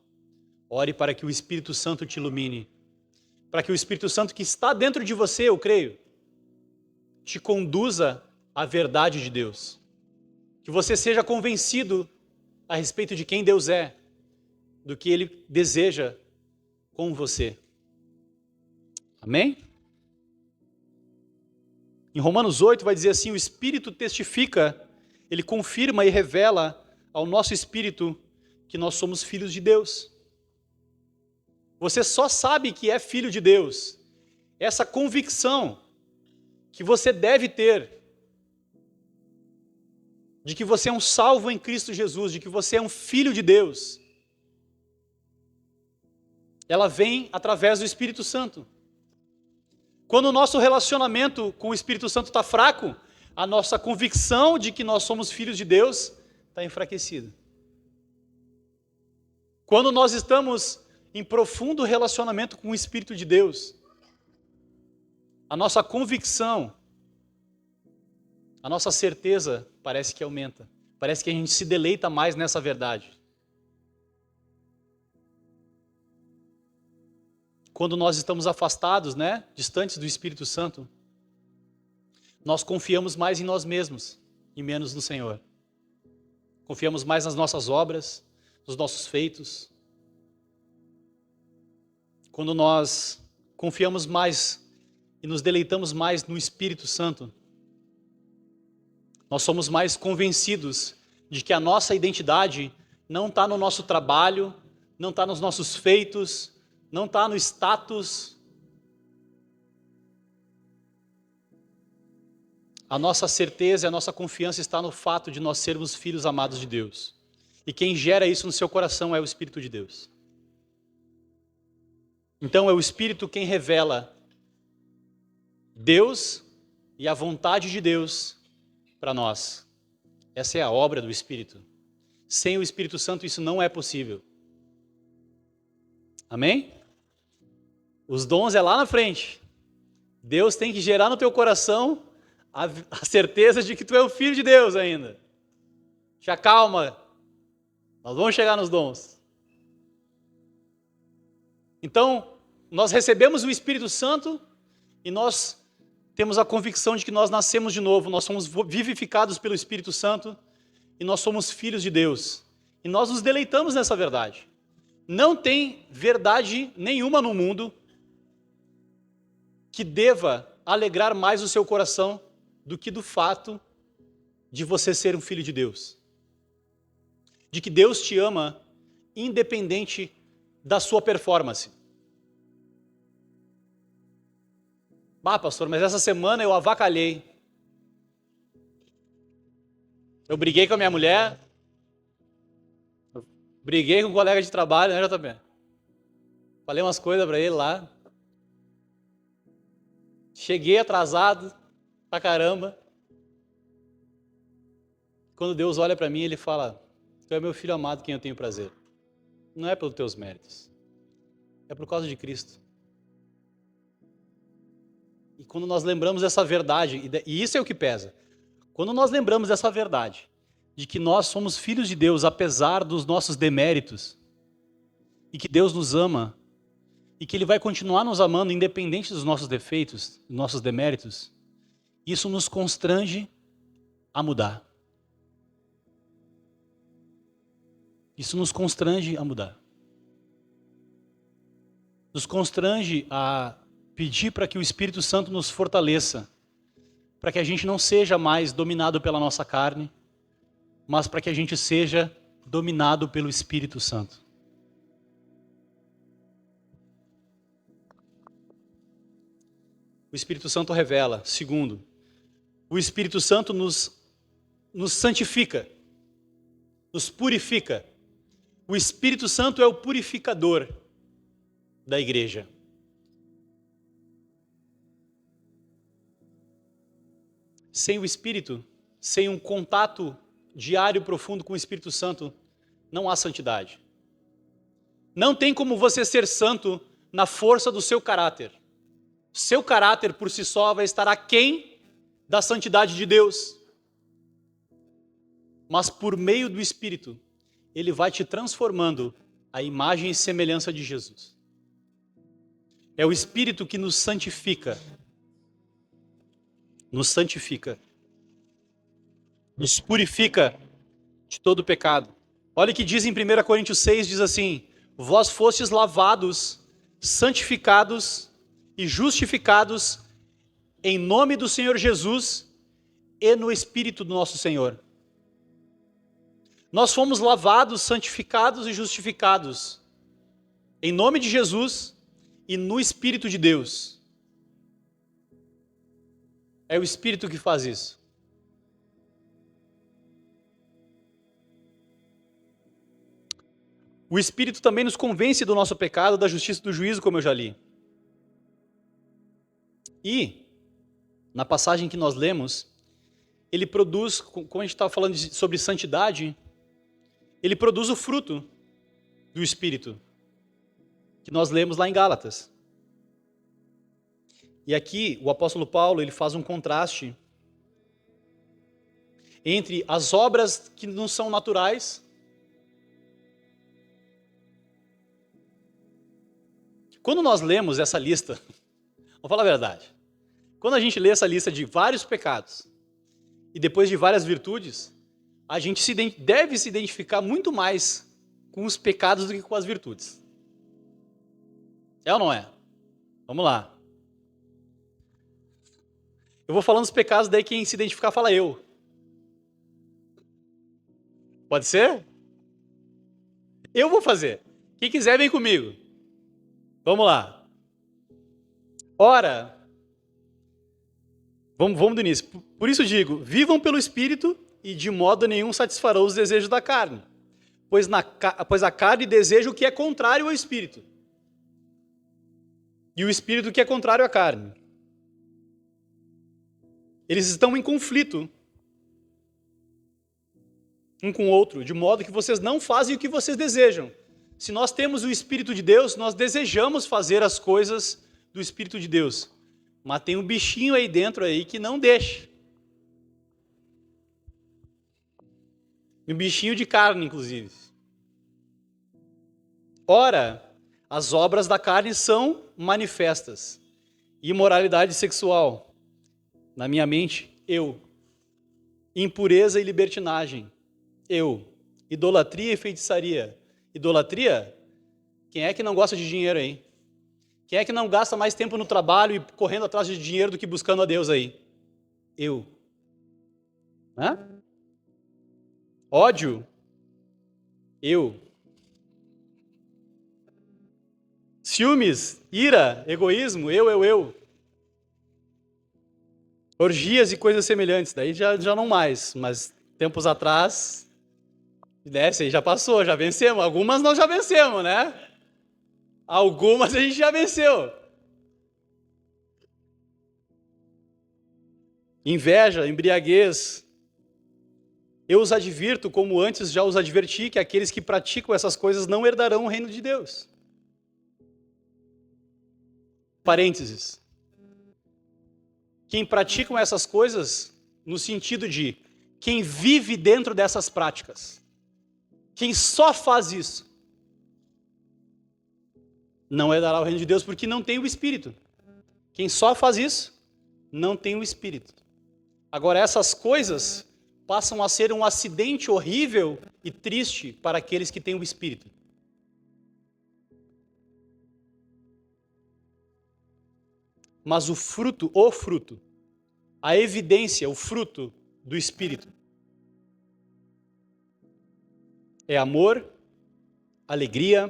ore para que o Espírito Santo te ilumine, para que o Espírito Santo que está dentro de você, eu creio, te conduza à verdade de Deus. Que você seja convencido a respeito de quem Deus é, do que Ele deseja com você. Amém? Em Romanos 8 vai dizer assim, o Espírito testifica, ele confirma e revela ao nosso espírito que nós somos filhos de Deus. Você só sabe que é filho de Deus. Essa convicção que você deve ter de que você é um salvo em Cristo Jesus, de que você é um filho de Deus, ela vem através do Espírito Santo. Quando o nosso relacionamento com o Espírito Santo está fraco, a nossa convicção de que nós somos filhos de Deus está enfraquecida. Quando nós estamos em profundo relacionamento com o Espírito de Deus, a nossa convicção, a nossa certeza parece que aumenta. Parece que a gente se deleita mais nessa verdade. Quando nós estamos afastados, distantes do Espírito Santo, nós confiamos mais em nós mesmos e menos no Senhor. Confiamos mais nas nossas obras, nos nossos feitos. Quando nós confiamos mais e nos deleitamos mais no Espírito Santo, nós somos mais convencidos de que a nossa identidade não está no nosso trabalho, não está nos nossos feitos, não está no status. A nossa certeza e a nossa confiança está no fato de nós sermos filhos amados de Deus. E quem gera isso no seu coração é o Espírito de Deus. Então é o Espírito quem revela Deus e a vontade de Deus para nós. Essa é a obra do Espírito. Sem o Espírito Santo isso não é possível. Amém? Os dons é lá na frente. Deus tem que gerar no teu coração a certeza de que tu é o filho de Deus ainda. Te acalma. Nós vamos chegar nos dons. Então, nós recebemos o Espírito Santo e nós temos a convicção de que nós nascemos de novo, nós somos vivificados pelo Espírito Santo e nós somos filhos de Deus. E nós nos deleitamos nessa verdade. Não tem verdade nenhuma no mundo que deva alegrar mais o seu coração do que do fato de você ser um filho de Deus. De que Deus te ama independente da sua performance. Ah, pastor, mas essa semana eu avacalhei. Eu briguei com a minha mulher, briguei com um colega de trabalho, né, JB? Falei umas coisas para ele lá. Cheguei atrasado pra caramba. Quando Deus olha para mim, Ele fala: tu é meu filho amado, quem eu tenho prazer. Não é pelos teus méritos, é por causa de Cristo. E quando nós lembramos dessa verdade, e isso é o que pesa, quando nós lembramos dessa verdade, de que nós somos filhos de Deus apesar dos nossos deméritos, e que Deus nos ama, e que Ele vai continuar nos amando independente dos nossos defeitos, dos nossos deméritos, isso nos constrange a mudar. Isso nos constrange a mudar. Nos constrange a pedir para que o Espírito Santo nos fortaleça, para que a gente não seja mais dominado pela nossa carne, mas para que a gente seja dominado pelo Espírito Santo. O Espírito Santo revela. Segundo, o Espírito Santo nos santifica, nos purifica. O Espírito Santo é o purificador da igreja. Sem o Espírito, sem um contato diário profundo com o Espírito Santo, não há santidade. Não tem como você ser santo na força do seu caráter. Seu caráter por si só vai estar aquém da santidade de Deus. Mas por meio do Espírito, Ele vai te transformando à imagem e semelhança de Jesus. É o Espírito que nos santifica. Nos santifica. Nos purifica de todo pecado. Olha o que diz em 1 Coríntios 6, diz assim: vós fostes lavados, santificados e justificados em nome do Senhor Jesus e no Espírito do nosso Senhor. Nós fomos lavados, santificados e justificados em nome de Jesus e no Espírito de Deus. É o Espírito que faz isso. O Espírito também nos convence do nosso pecado, da justiça e do juízo, como eu já li. E, na passagem que nós lemos, ele produz, como a gente estava falando sobre santidade, ele produz o fruto do Espírito, que nós lemos lá em Gálatas. E aqui, o apóstolo Paulo, ele faz um contraste entre as obras que não são naturais. Quando nós lemos essa lista, vou falar a verdade, quando a gente lê essa lista de vários pecados e depois de várias virtudes, a gente deve se identificar muito mais com os pecados do que com as virtudes. É ou não é? Vamos lá. Eu vou falando os pecados, daí quem se identificar fala eu. Pode ser? Eu vou fazer. Quem quiser vem comigo. Vamos lá. Ora, vamos do início. Por isso digo, vivam pelo Espírito e de modo nenhum satisfarão os desejos da carne. pois a carne deseja o que é contrário ao espírito. E o espírito que é contrário à carne. Eles estão em conflito um com o outro, de modo que vocês não fazem o que vocês desejam. Se nós temos o Espírito de Deus, nós desejamos fazer as coisas do Espírito de Deus. Mas tem um bichinho aí dentro aí que não deixa. Um bichinho de carne, inclusive. Ora, as obras da carne são manifestas. Imoralidade sexual. Na minha mente, eu. Impureza e libertinagem. Eu. Idolatria e feitiçaria. Idolatria? Quem é que não gosta de dinheiro aí? Quem é que não gasta mais tempo no trabalho e correndo atrás de dinheiro do que buscando a Deus aí? Eu. Hã? Ódio? Eu. Ciúmes, ira, egoísmo? Eu. Orgias e coisas semelhantes, daí já não mais, mas tempos atrás, esse aí já passou, já vencemos. Algumas nós já vencemos, né? Algumas a gente já venceu. Inveja, embriaguez. Eu os advirto, como antes já os adverti, que aqueles que praticam essas coisas não herdarão o reino de Deus. Parênteses. Quem praticam essas coisas, no sentido de quem vive dentro dessas práticas, quem só faz isso, não herdará o reino de Deus, porque não tem o Espírito. Quem só faz isso, não tem o Espírito. Agora, essas coisas passam a ser um acidente horrível e triste para aqueles que têm o Espírito. Mas o fruto, a evidência, o fruto do Espírito é amor, alegria,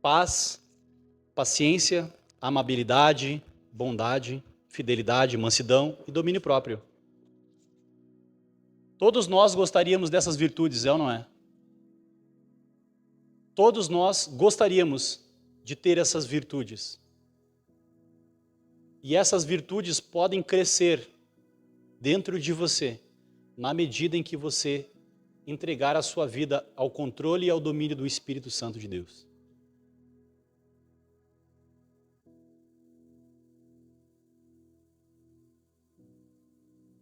paz, paciência, amabilidade, bondade, fidelidade, mansidão e domínio próprio. Todos nós gostaríamos dessas virtudes, é ou não é? Todos nós gostaríamos de ter essas virtudes. E essas virtudes podem crescer dentro de você, na medida em que você entregar a sua vida ao controle e ao domínio do Espírito Santo de Deus.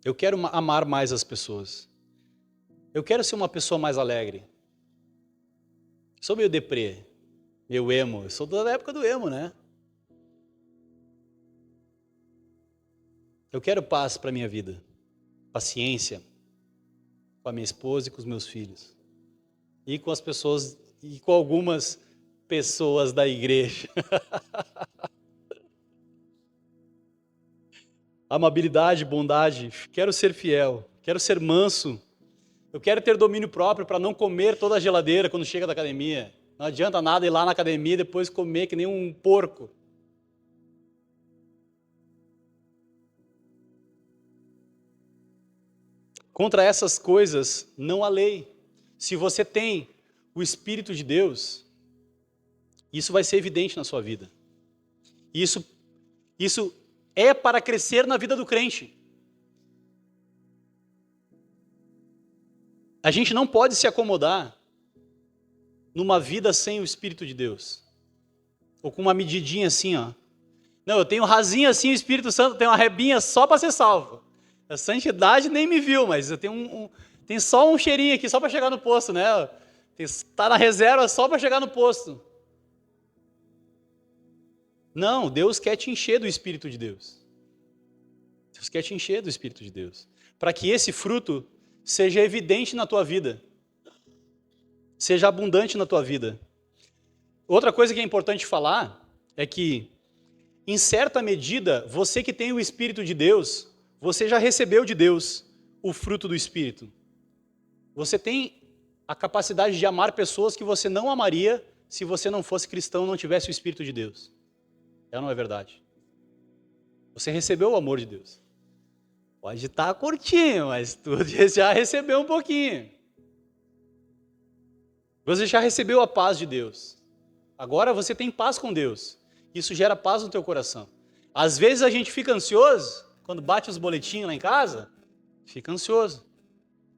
Eu quero amar mais as pessoas. Eu quero ser uma pessoa mais alegre. Sou meio deprê, meio emo. Eu sou da época do emo, né? Eu quero paz para a minha vida, paciência com a minha esposa e com os meus filhos. E com as pessoas, e com algumas pessoas da igreja. Amabilidade, bondade, quero ser fiel, quero ser manso. Eu quero ter domínio próprio para não comer toda a geladeira quando chega da academia. Não adianta nada ir lá na academia e depois comer que nem um porco. Contra essas coisas não há lei. Se você tem o Espírito de Deus, isso vai ser evidente na sua vida. Isso é para crescer na vida do crente. A gente não pode se acomodar numa vida sem o Espírito de Deus. Ou com uma medidinha assim, ó. Não, eu tenho rasinho assim, o Espírito Santo tem uma rebinha só para ser salvo. A santidade nem me viu, mas eu tenho tem só um cheirinho aqui, só para chegar no posto, né? Está na reserva só para chegar no posto. Não, Deus quer te encher do Espírito de Deus. Deus quer te encher do Espírito de Deus. Para que esse fruto seja evidente na tua vida. Seja abundante na tua vida. Outra coisa que é importante falar é que, em certa medida, você que tem o Espírito de Deus, você já recebeu de Deus o fruto do Espírito. Você tem a capacidade de amar pessoas que você não amaria se você não fosse cristão e não tivesse o Espírito de Deus. É ou não é verdade? Você recebeu o amor de Deus. Pode estar curtinho, mas tu já recebeu um pouquinho. Você já recebeu a paz de Deus. Agora você tem paz com Deus. Isso gera paz no teu coração. Às vezes a gente fica ansioso, quando bate os boletins lá em casa, fica ansioso.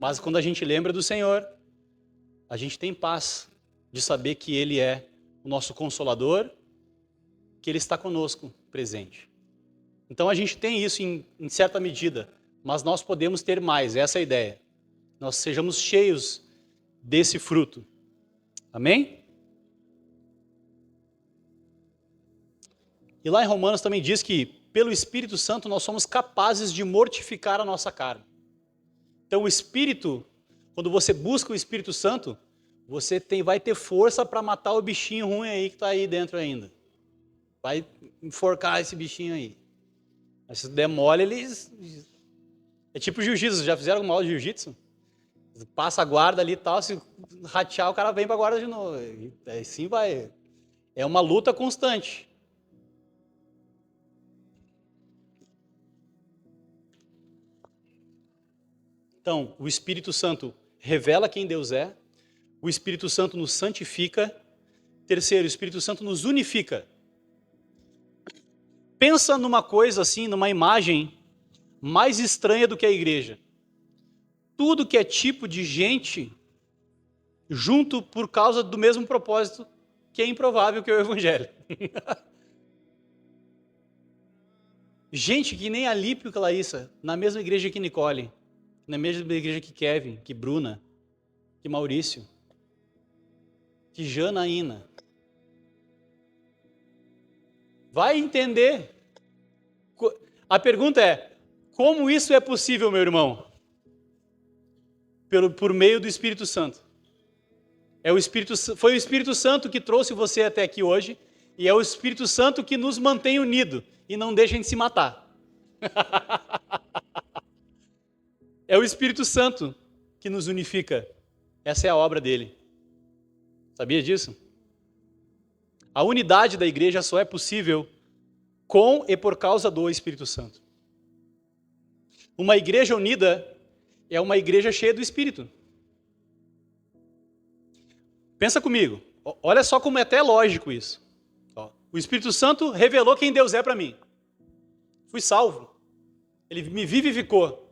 Mas quando a gente lembra do Senhor, a gente tem paz de saber que Ele é o nosso Consolador, que Ele está conosco presente. Então a gente tem isso em certa medida, mas nós podemos ter mais, essa é a ideia. Nós sejamos cheios desse fruto. Amém? E lá em Romanos também diz que pelo Espírito Santo nós somos capazes de mortificar a nossa carne. Então o Espírito, quando você busca o Espírito Santo, você vai ter força para matar o bichinho ruim aí que está aí dentro ainda. Vai enforcar esse bichinho aí. Mas se der mole, eles... É tipo jiu-jitsu, já fizeram alguma aula de jiu-jitsu? Passa a guarda ali e tal, se ratear o cara vem para a guarda de novo. E assim vai. É uma luta constante. Então, o Espírito Santo revela quem Deus é, o Espírito Santo nos santifica. Terceiro, o Espírito Santo nos unifica. Pensa numa coisa assim, numa imagem mais estranha do que a igreja. Tudo que é tipo de gente junto por causa do mesmo propósito, que é improvável, que é o Evangelho. Gente que nem a Lípio e Clarissa, na mesma igreja que Nicole, na mesma igreja que Kevin, que Bruna, que Maurício, que Janaína. Vai entender. A pergunta é, como isso é possível, meu irmão? Por meio do Espírito Santo. Foi o Espírito Santo que trouxe você até aqui hoje, e é o Espírito Santo que nos mantém unidos e não deixa a gente se matar. É o Espírito Santo que nos unifica. Essa é a obra dele. Sabia disso? A unidade da igreja só é possível com e por causa do Espírito Santo. Uma igreja unida é uma igreja cheia do Espírito. Pensa comigo. Olha só como é até lógico isso. O Espírito Santo revelou quem Deus é para mim. Fui salvo. Ele me vivificou.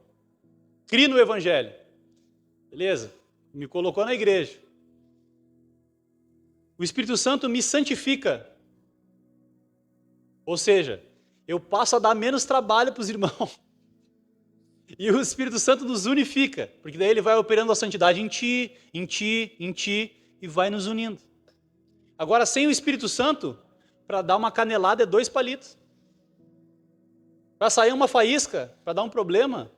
Criei no Evangelho. Beleza? Me colocou na igreja. O Espírito Santo me santifica. Ou seja, eu passo a dar menos trabalho para os irmãos. E o Espírito Santo nos unifica. Porque daí ele vai operando a santidade em ti, em ti, em ti, e vai nos unindo. Agora, sem o Espírito Santo, para dar uma canelada é 2 palitos. Para sair uma faísca, para dar um problema,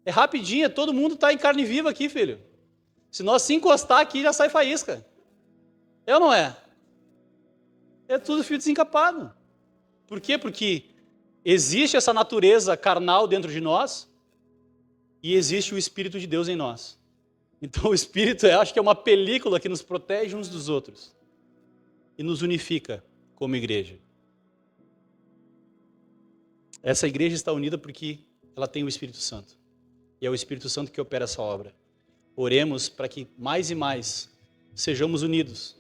é rapidinho, todo mundo está em carne viva aqui, filho. Se nós se encostar aqui, já sai faísca. É ou não é? É tudo fio desencapado. Por quê? Porque existe essa natureza carnal dentro de nós e existe o Espírito de Deus em nós. Então o Espírito, eu acho que é uma película que nos protege uns dos outros e nos unifica como igreja. Essa igreja está unida porque ela tem o Espírito Santo. E é o Espírito Santo que opera essa obra. Oremos para que mais e mais sejamos unidos.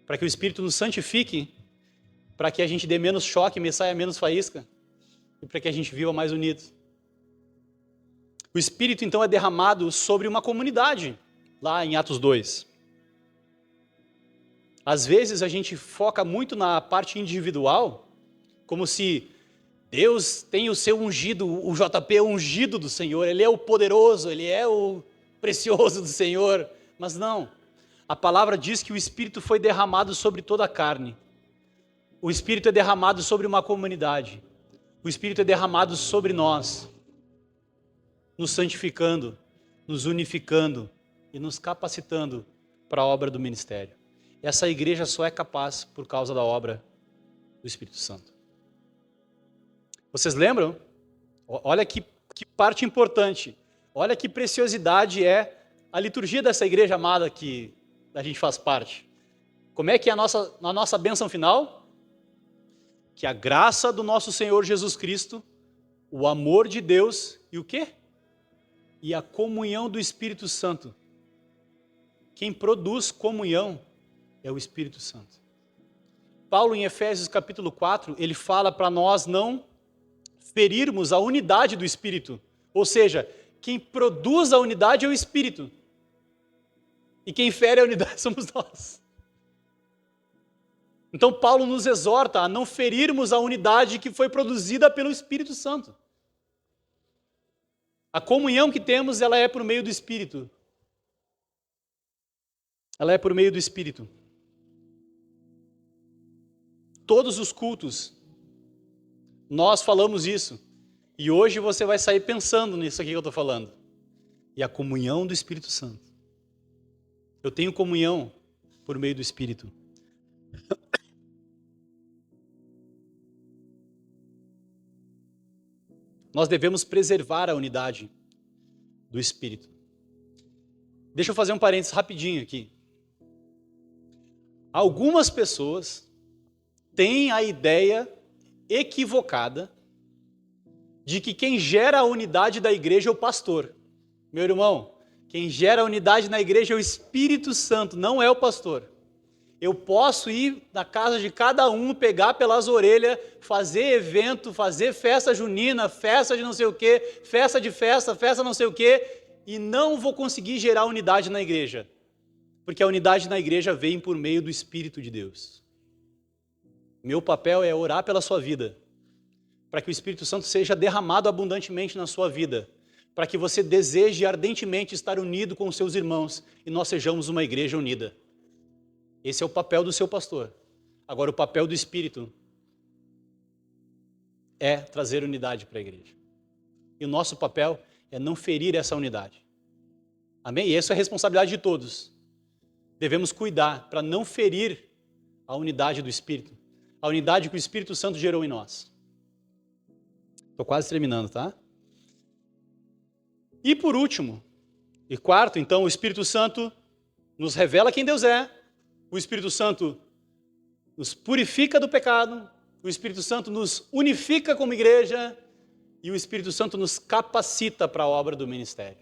Para que o Espírito nos santifique, para que a gente dê menos choque, me saia menos faísca, e para que a gente viva mais unidos. O Espírito, então, é derramado sobre uma comunidade, lá em Atos 2. Às vezes a gente foca muito na parte individual, como se Deus tem o seu ungido, o JP é o ungido do Senhor, Ele é o poderoso, Ele é o precioso do Senhor. Mas não, a palavra diz que o Espírito foi derramado sobre toda a carne. O Espírito é derramado sobre uma comunidade. O Espírito é derramado sobre nós, nos santificando, nos unificando e nos capacitando para a obra do ministério. Essa igreja só é capaz por causa da obra do Espírito Santo. Vocês lembram? Olha que parte importante. Olha que preciosidade é a liturgia dessa igreja amada que a gente faz parte. Como é que é a nossa bênção final? Que a graça do nosso Senhor Jesus Cristo, o amor de Deus e o quê? E a comunhão do Espírito Santo quem produz comunhão é o Espírito Santo. Paulo, em Efésios capítulo 4, ele fala para nós não ferirmos a unidade do Espírito. Ou seja, quem produz a unidade é o Espírito. E quem fere a unidade somos nós. Então Paulo nos exorta a não ferirmos a unidade que foi produzida pelo Espírito Santo. A comunhão que temos, ela é por meio do Espírito. Ela é por meio do Espírito. Todos os cultos, nós falamos isso. E hoje você vai sair pensando nisso aqui que eu estou falando. E a comunhão do Espírito Santo. Eu tenho comunhão por meio do Espírito. Nós devemos preservar a unidade do Espírito. Deixa eu fazer um parênteses rapidinho aqui. Algumas pessoas têm a ideia equivocada de que quem gera a unidade da igreja é o pastor. Meu irmão, quem gera a unidade na igreja é o Espírito Santo, não é o pastor. Eu posso ir na casa de cada um, pegar pelas orelhas, fazer evento, fazer festa junina, festa de não sei o quê, festa de festa não sei o quê, e não vou conseguir gerar unidade na igreja. Porque a unidade na igreja vem por meio do Espírito de Deus. Meu papel é orar pela sua vida, para que o Espírito Santo seja derramado abundantemente na sua vida, para que você deseje ardentemente estar unido com os seus irmãos e nós sejamos uma igreja unida. Esse é o papel do seu pastor. Agora, o papel do Espírito é trazer unidade para a igreja. E o nosso papel é não ferir essa unidade. Amém? E essa é a responsabilidade de todos. Devemos cuidar para não ferir a unidade do Espírito. A unidade que o Espírito Santo gerou em nós. Estou quase terminando, tá? E por último, e quarto, então, o Espírito Santo nos revela quem Deus é. O Espírito Santo nos purifica do pecado, o Espírito Santo nos unifica como igreja e o Espírito Santo nos capacita para a obra do ministério.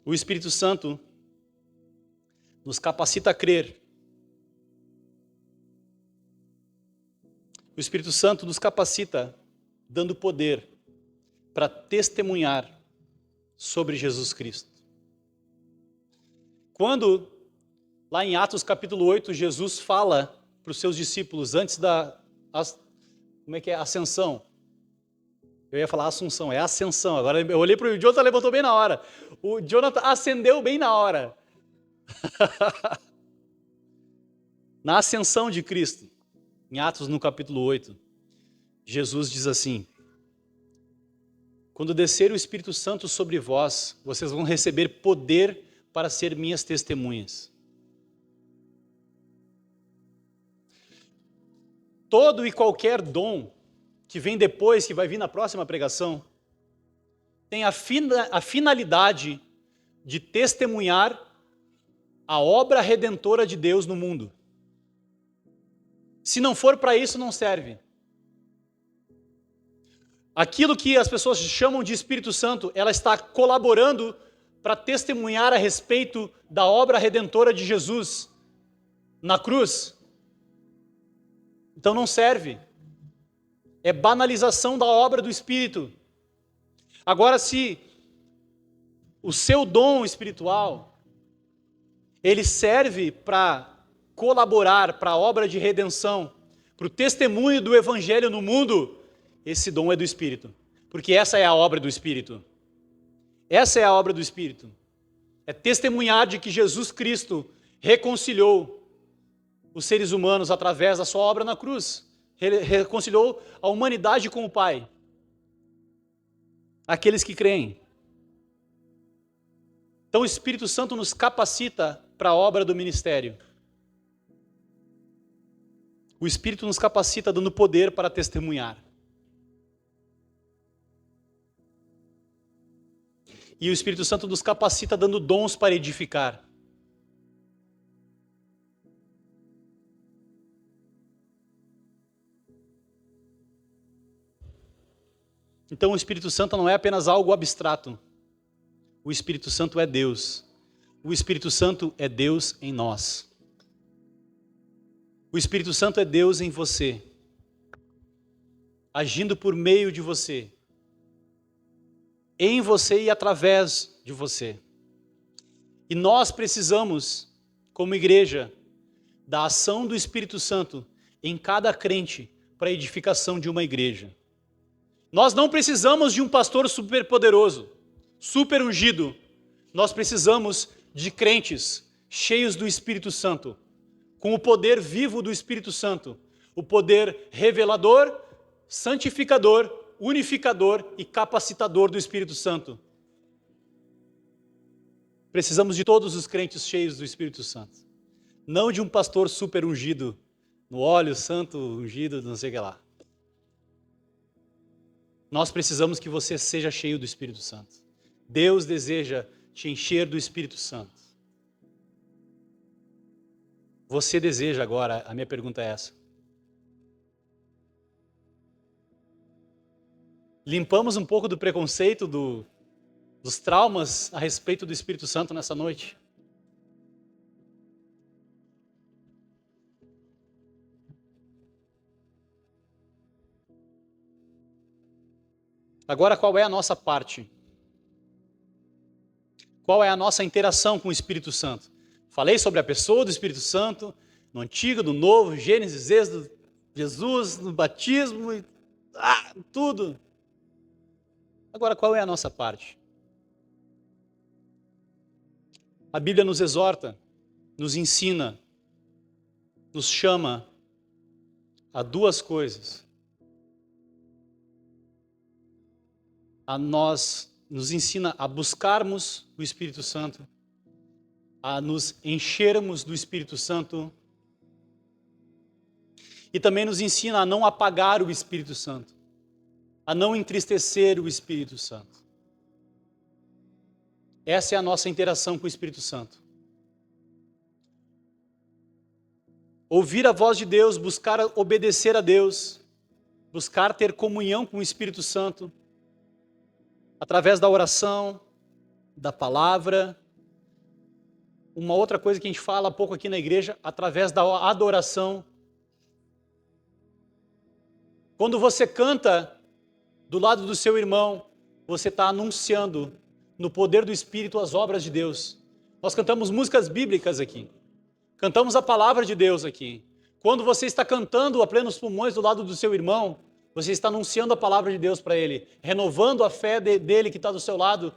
O Espírito Santo nos capacita a crer. O Espírito Santo nos capacita dando poder para testemunhar sobre Jesus Cristo. Quando, lá em Atos capítulo 8, Jesus fala para os seus discípulos antes da ascensão. Eu ia falar assunção, é ascensão. Agora eu olhei para o Jonathan, levantou bem na hora. O Jonathan acendeu bem na hora. Na ascensão de Cristo, em Atos no capítulo 8, Jesus diz assim: quando descer o Espírito Santo sobre vós, vocês vão receber poder para ser minhas testemunhas. Todo e qualquer dom que vem depois, que vai vir na próxima pregação, tem a finalidade de testemunhar a obra redentora de Deus no mundo. Se não for para isso, não serve. Aquilo que as pessoas chamam de Espírito Santo, ela está colaborando para testemunhar a respeito da obra redentora de Jesus na cruz. Então não serve. É banalização da obra do Espírito. Agora, se o seu dom espiritual, ele serve para colaborar para a obra de redenção, para o testemunho do Evangelho no mundo, esse dom é do Espírito. Porque essa é a obra do Espírito. Essa é a obra do Espírito. É testemunhar de que Jesus Cristo reconciliou os seres humanos através da sua obra na cruz. Reconciliou a humanidade com o Pai. Aqueles que creem. Então o Espírito Santo nos capacita para a obra do ministério. O Espírito nos capacita dando poder para testemunhar. E o Espírito Santo nos capacita dando dons para edificar. Então o Espírito Santo não é apenas algo abstrato. O Espírito Santo é Deus. o Espírito Santo é Deus em nós. O Espírito Santo é Deus em você, agindo por meio de você, em você e através de você. E nós precisamos, como igreja, da ação do Espírito Santo em cada crente para a edificação de uma igreja. Nós não precisamos de um pastor super poderoso, super ungido. Nós precisamos de crentes cheios do Espírito Santo, com o poder vivo do Espírito Santo, o poder revelador, santificador, unificador e capacitador do Espírito Santo. Precisamos de todos os crentes cheios do Espírito Santo, não de um pastor super ungido, no óleo santo ungido, não sei o que lá. Nós precisamos que você seja cheio do Espírito Santo. Deus deseja te encher do Espírito Santo. Você deseja agora, a minha pergunta é essa. Limpamos um pouco do preconceito, dos traumas a respeito do Espírito Santo nessa noite? Agora, qual é a nossa parte? Qual é a nossa interação com o Espírito Santo? Falei sobre a pessoa do Espírito Santo, no Antigo, no Novo, Gênesis, Êxodo, Jesus, no batismo, tudo. Agora, qual é a nossa parte? A Bíblia nos exorta, nos ensina, nos chama a duas coisas. Nos ensina a buscarmos o Espírito Santo, a nos enchermos do Espírito Santo, e também nos ensina a não apagar o Espírito Santo, a não entristecer o Espírito Santo. Essa é a nossa interação com o Espírito Santo. Ouvir a voz de Deus, buscar obedecer a Deus, buscar ter comunhão com o Espírito Santo, através da oração, da palavra. Uma outra coisa que a gente fala pouco aqui na igreja, através da adoração. Quando você canta do lado do seu irmão, você está anunciando no poder do Espírito as obras de Deus. Nós cantamos músicas bíblicas aqui. Cantamos a palavra de Deus aqui. Quando você está cantando a plenos pulmões do lado do seu irmão, você está anunciando a palavra de Deus para ele, renovando a fé dele que está do seu lado,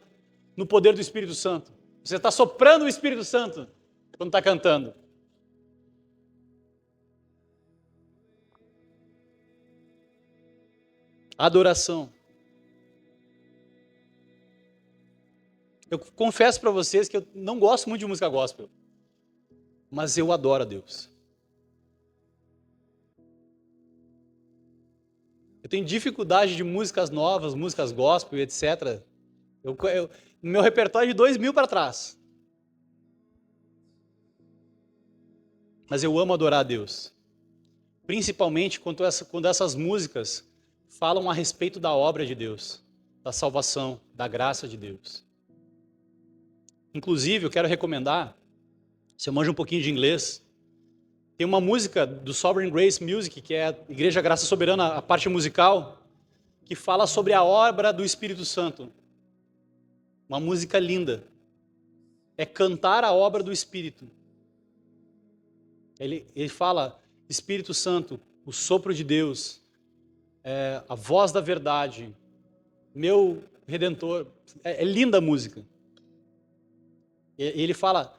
no poder do Espírito Santo. Você está soprando o Espírito Santo quando está cantando. Adoração. Eu confesso para vocês que eu não gosto muito de música gospel, mas eu adoro a Deus. Eu tenho dificuldade de músicas novas, músicas gospel, etc. Meu repertório é de 2000 para trás. Mas eu amo adorar a Deus. Principalmente quando essas músicas falam a respeito da obra de Deus, da salvação, da graça de Deus. Inclusive, eu quero recomendar, se eu manjo um pouquinho de inglês, tem uma música do Sovereign Grace Music, que é a Igreja Graça Soberana, a parte musical, que fala sobre a obra do Espírito Santo. Uma música linda. É cantar a obra do Espírito. Ele fala, Espírito Santo, o sopro de Deus, a voz da verdade, meu Redentor. É linda a música. Ele fala,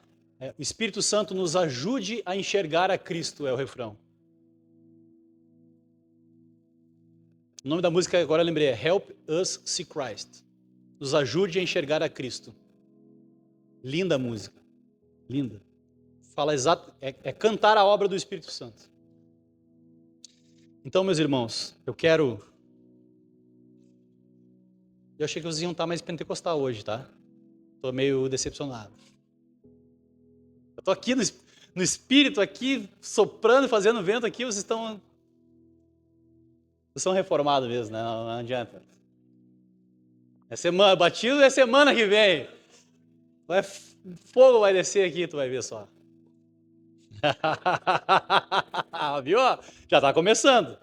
o Espírito Santo nos ajude a enxergar a Cristo, é o refrão. O nome da música, agora eu lembrei, é Help Us See Christ. Nos ajude a enxergar a Cristo. Linda a música, linda. Fala é cantar a obra do Espírito Santo. Então, meus irmãos, eu achei que vocês iam estar mais pentecostal hoje, tá? Estou meio decepcionado. Eu estou aqui no Espírito, aqui, soprando, fazendo vento aqui, vocês são reformados mesmo, né? Não adianta. Batismo é semana que vem. Fogo vai descer aqui, tu vai ver só. Viu? Já está começando.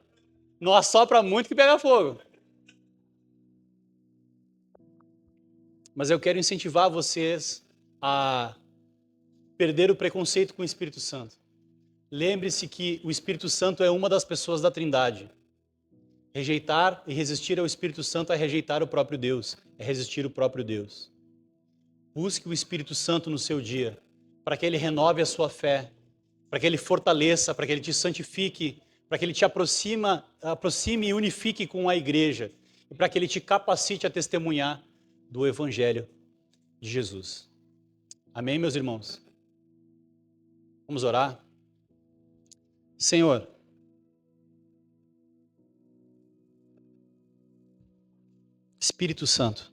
Não assopra muito que pega fogo. Mas eu quero incentivar vocês a perder o preconceito com o Espírito Santo. Lembre-se que o Espírito Santo é uma das pessoas da Trindade. Rejeitar e resistir ao Espírito Santo é rejeitar o próprio Deus, é resistir o próprio Deus. Busque o Espírito Santo no seu dia, para que ele renove a sua fé, para que ele fortaleça, para que ele te santifique, para que ele te aproxime e unifique com a igreja, e para que ele te capacite a testemunhar do Evangelho de Jesus. Amém, meus irmãos? Vamos orar? Senhor, Espírito Santo,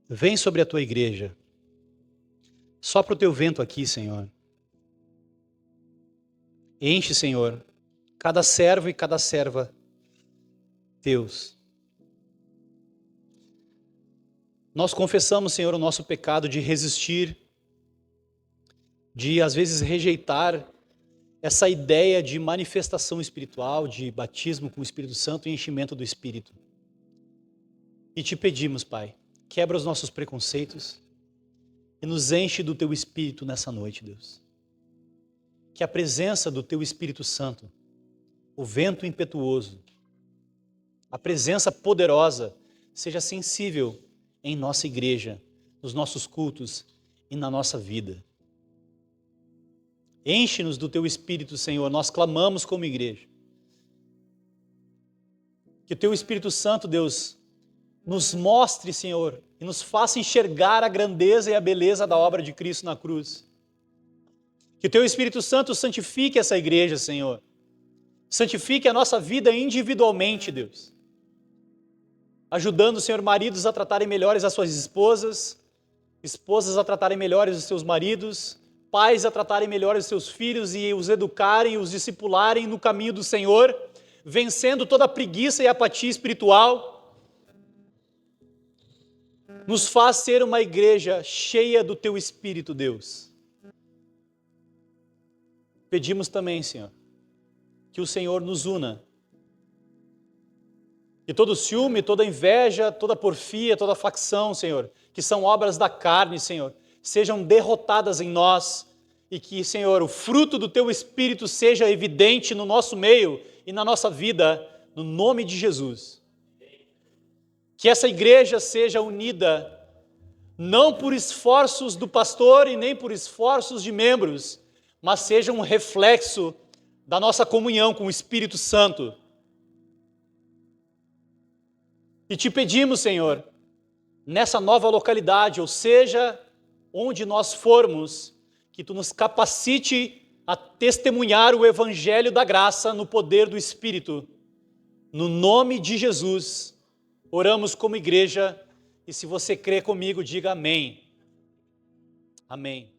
vem sobre a tua igreja, sopra o teu vento aqui, Senhor. Enche, Senhor, cada servo e cada serva teus. Nós confessamos, Senhor, o nosso pecado de resistir, de às vezes rejeitar essa ideia de manifestação espiritual, de batismo com o Espírito Santo e enchimento do Espírito. E te pedimos, Pai, quebra os nossos preconceitos e nos enche do teu Espírito nessa noite, Deus. Que a presença do teu Espírito Santo, o vento impetuoso, a presença poderosa, seja sensível em nossa igreja, nos nossos cultos e na nossa vida. Enche-nos do teu Espírito, Senhor, nós clamamos como igreja. Que o teu Espírito Santo, Deus, nos mostre, Senhor, e nos faça enxergar a grandeza e a beleza da obra de Cristo na cruz. Que o teu Espírito Santo santifique essa igreja, Senhor. Santifique a nossa vida individualmente, Deus. Ajudando, Senhor, maridos a tratarem melhores as suas esposas, esposas a tratarem melhores os seus maridos, pais a tratarem melhores os seus filhos e os educarem, os discipularem no caminho do Senhor, vencendo toda a preguiça e apatia espiritual. Nos faz ser uma igreja cheia do teu Espírito, Deus. Pedimos também, Senhor, que o Senhor nos una. Que todo ciúme, toda inveja, toda porfia, toda facção, Senhor, que são obras da carne, Senhor, sejam derrotadas em nós e que, Senhor, o fruto do teu Espírito seja evidente no nosso meio e na nossa vida, no nome de Jesus. Que essa igreja seja unida, não por esforços do pastor e nem por esforços de membros, mas seja um reflexo da nossa comunhão com o Espírito Santo. E te pedimos, Senhor, nessa nova localidade, ou seja, onde nós formos, que tu nos capacite a testemunhar o Evangelho da graça no poder do Espírito. No nome de Jesus, oramos como igreja, e se você crê comigo, diga amém. Amém.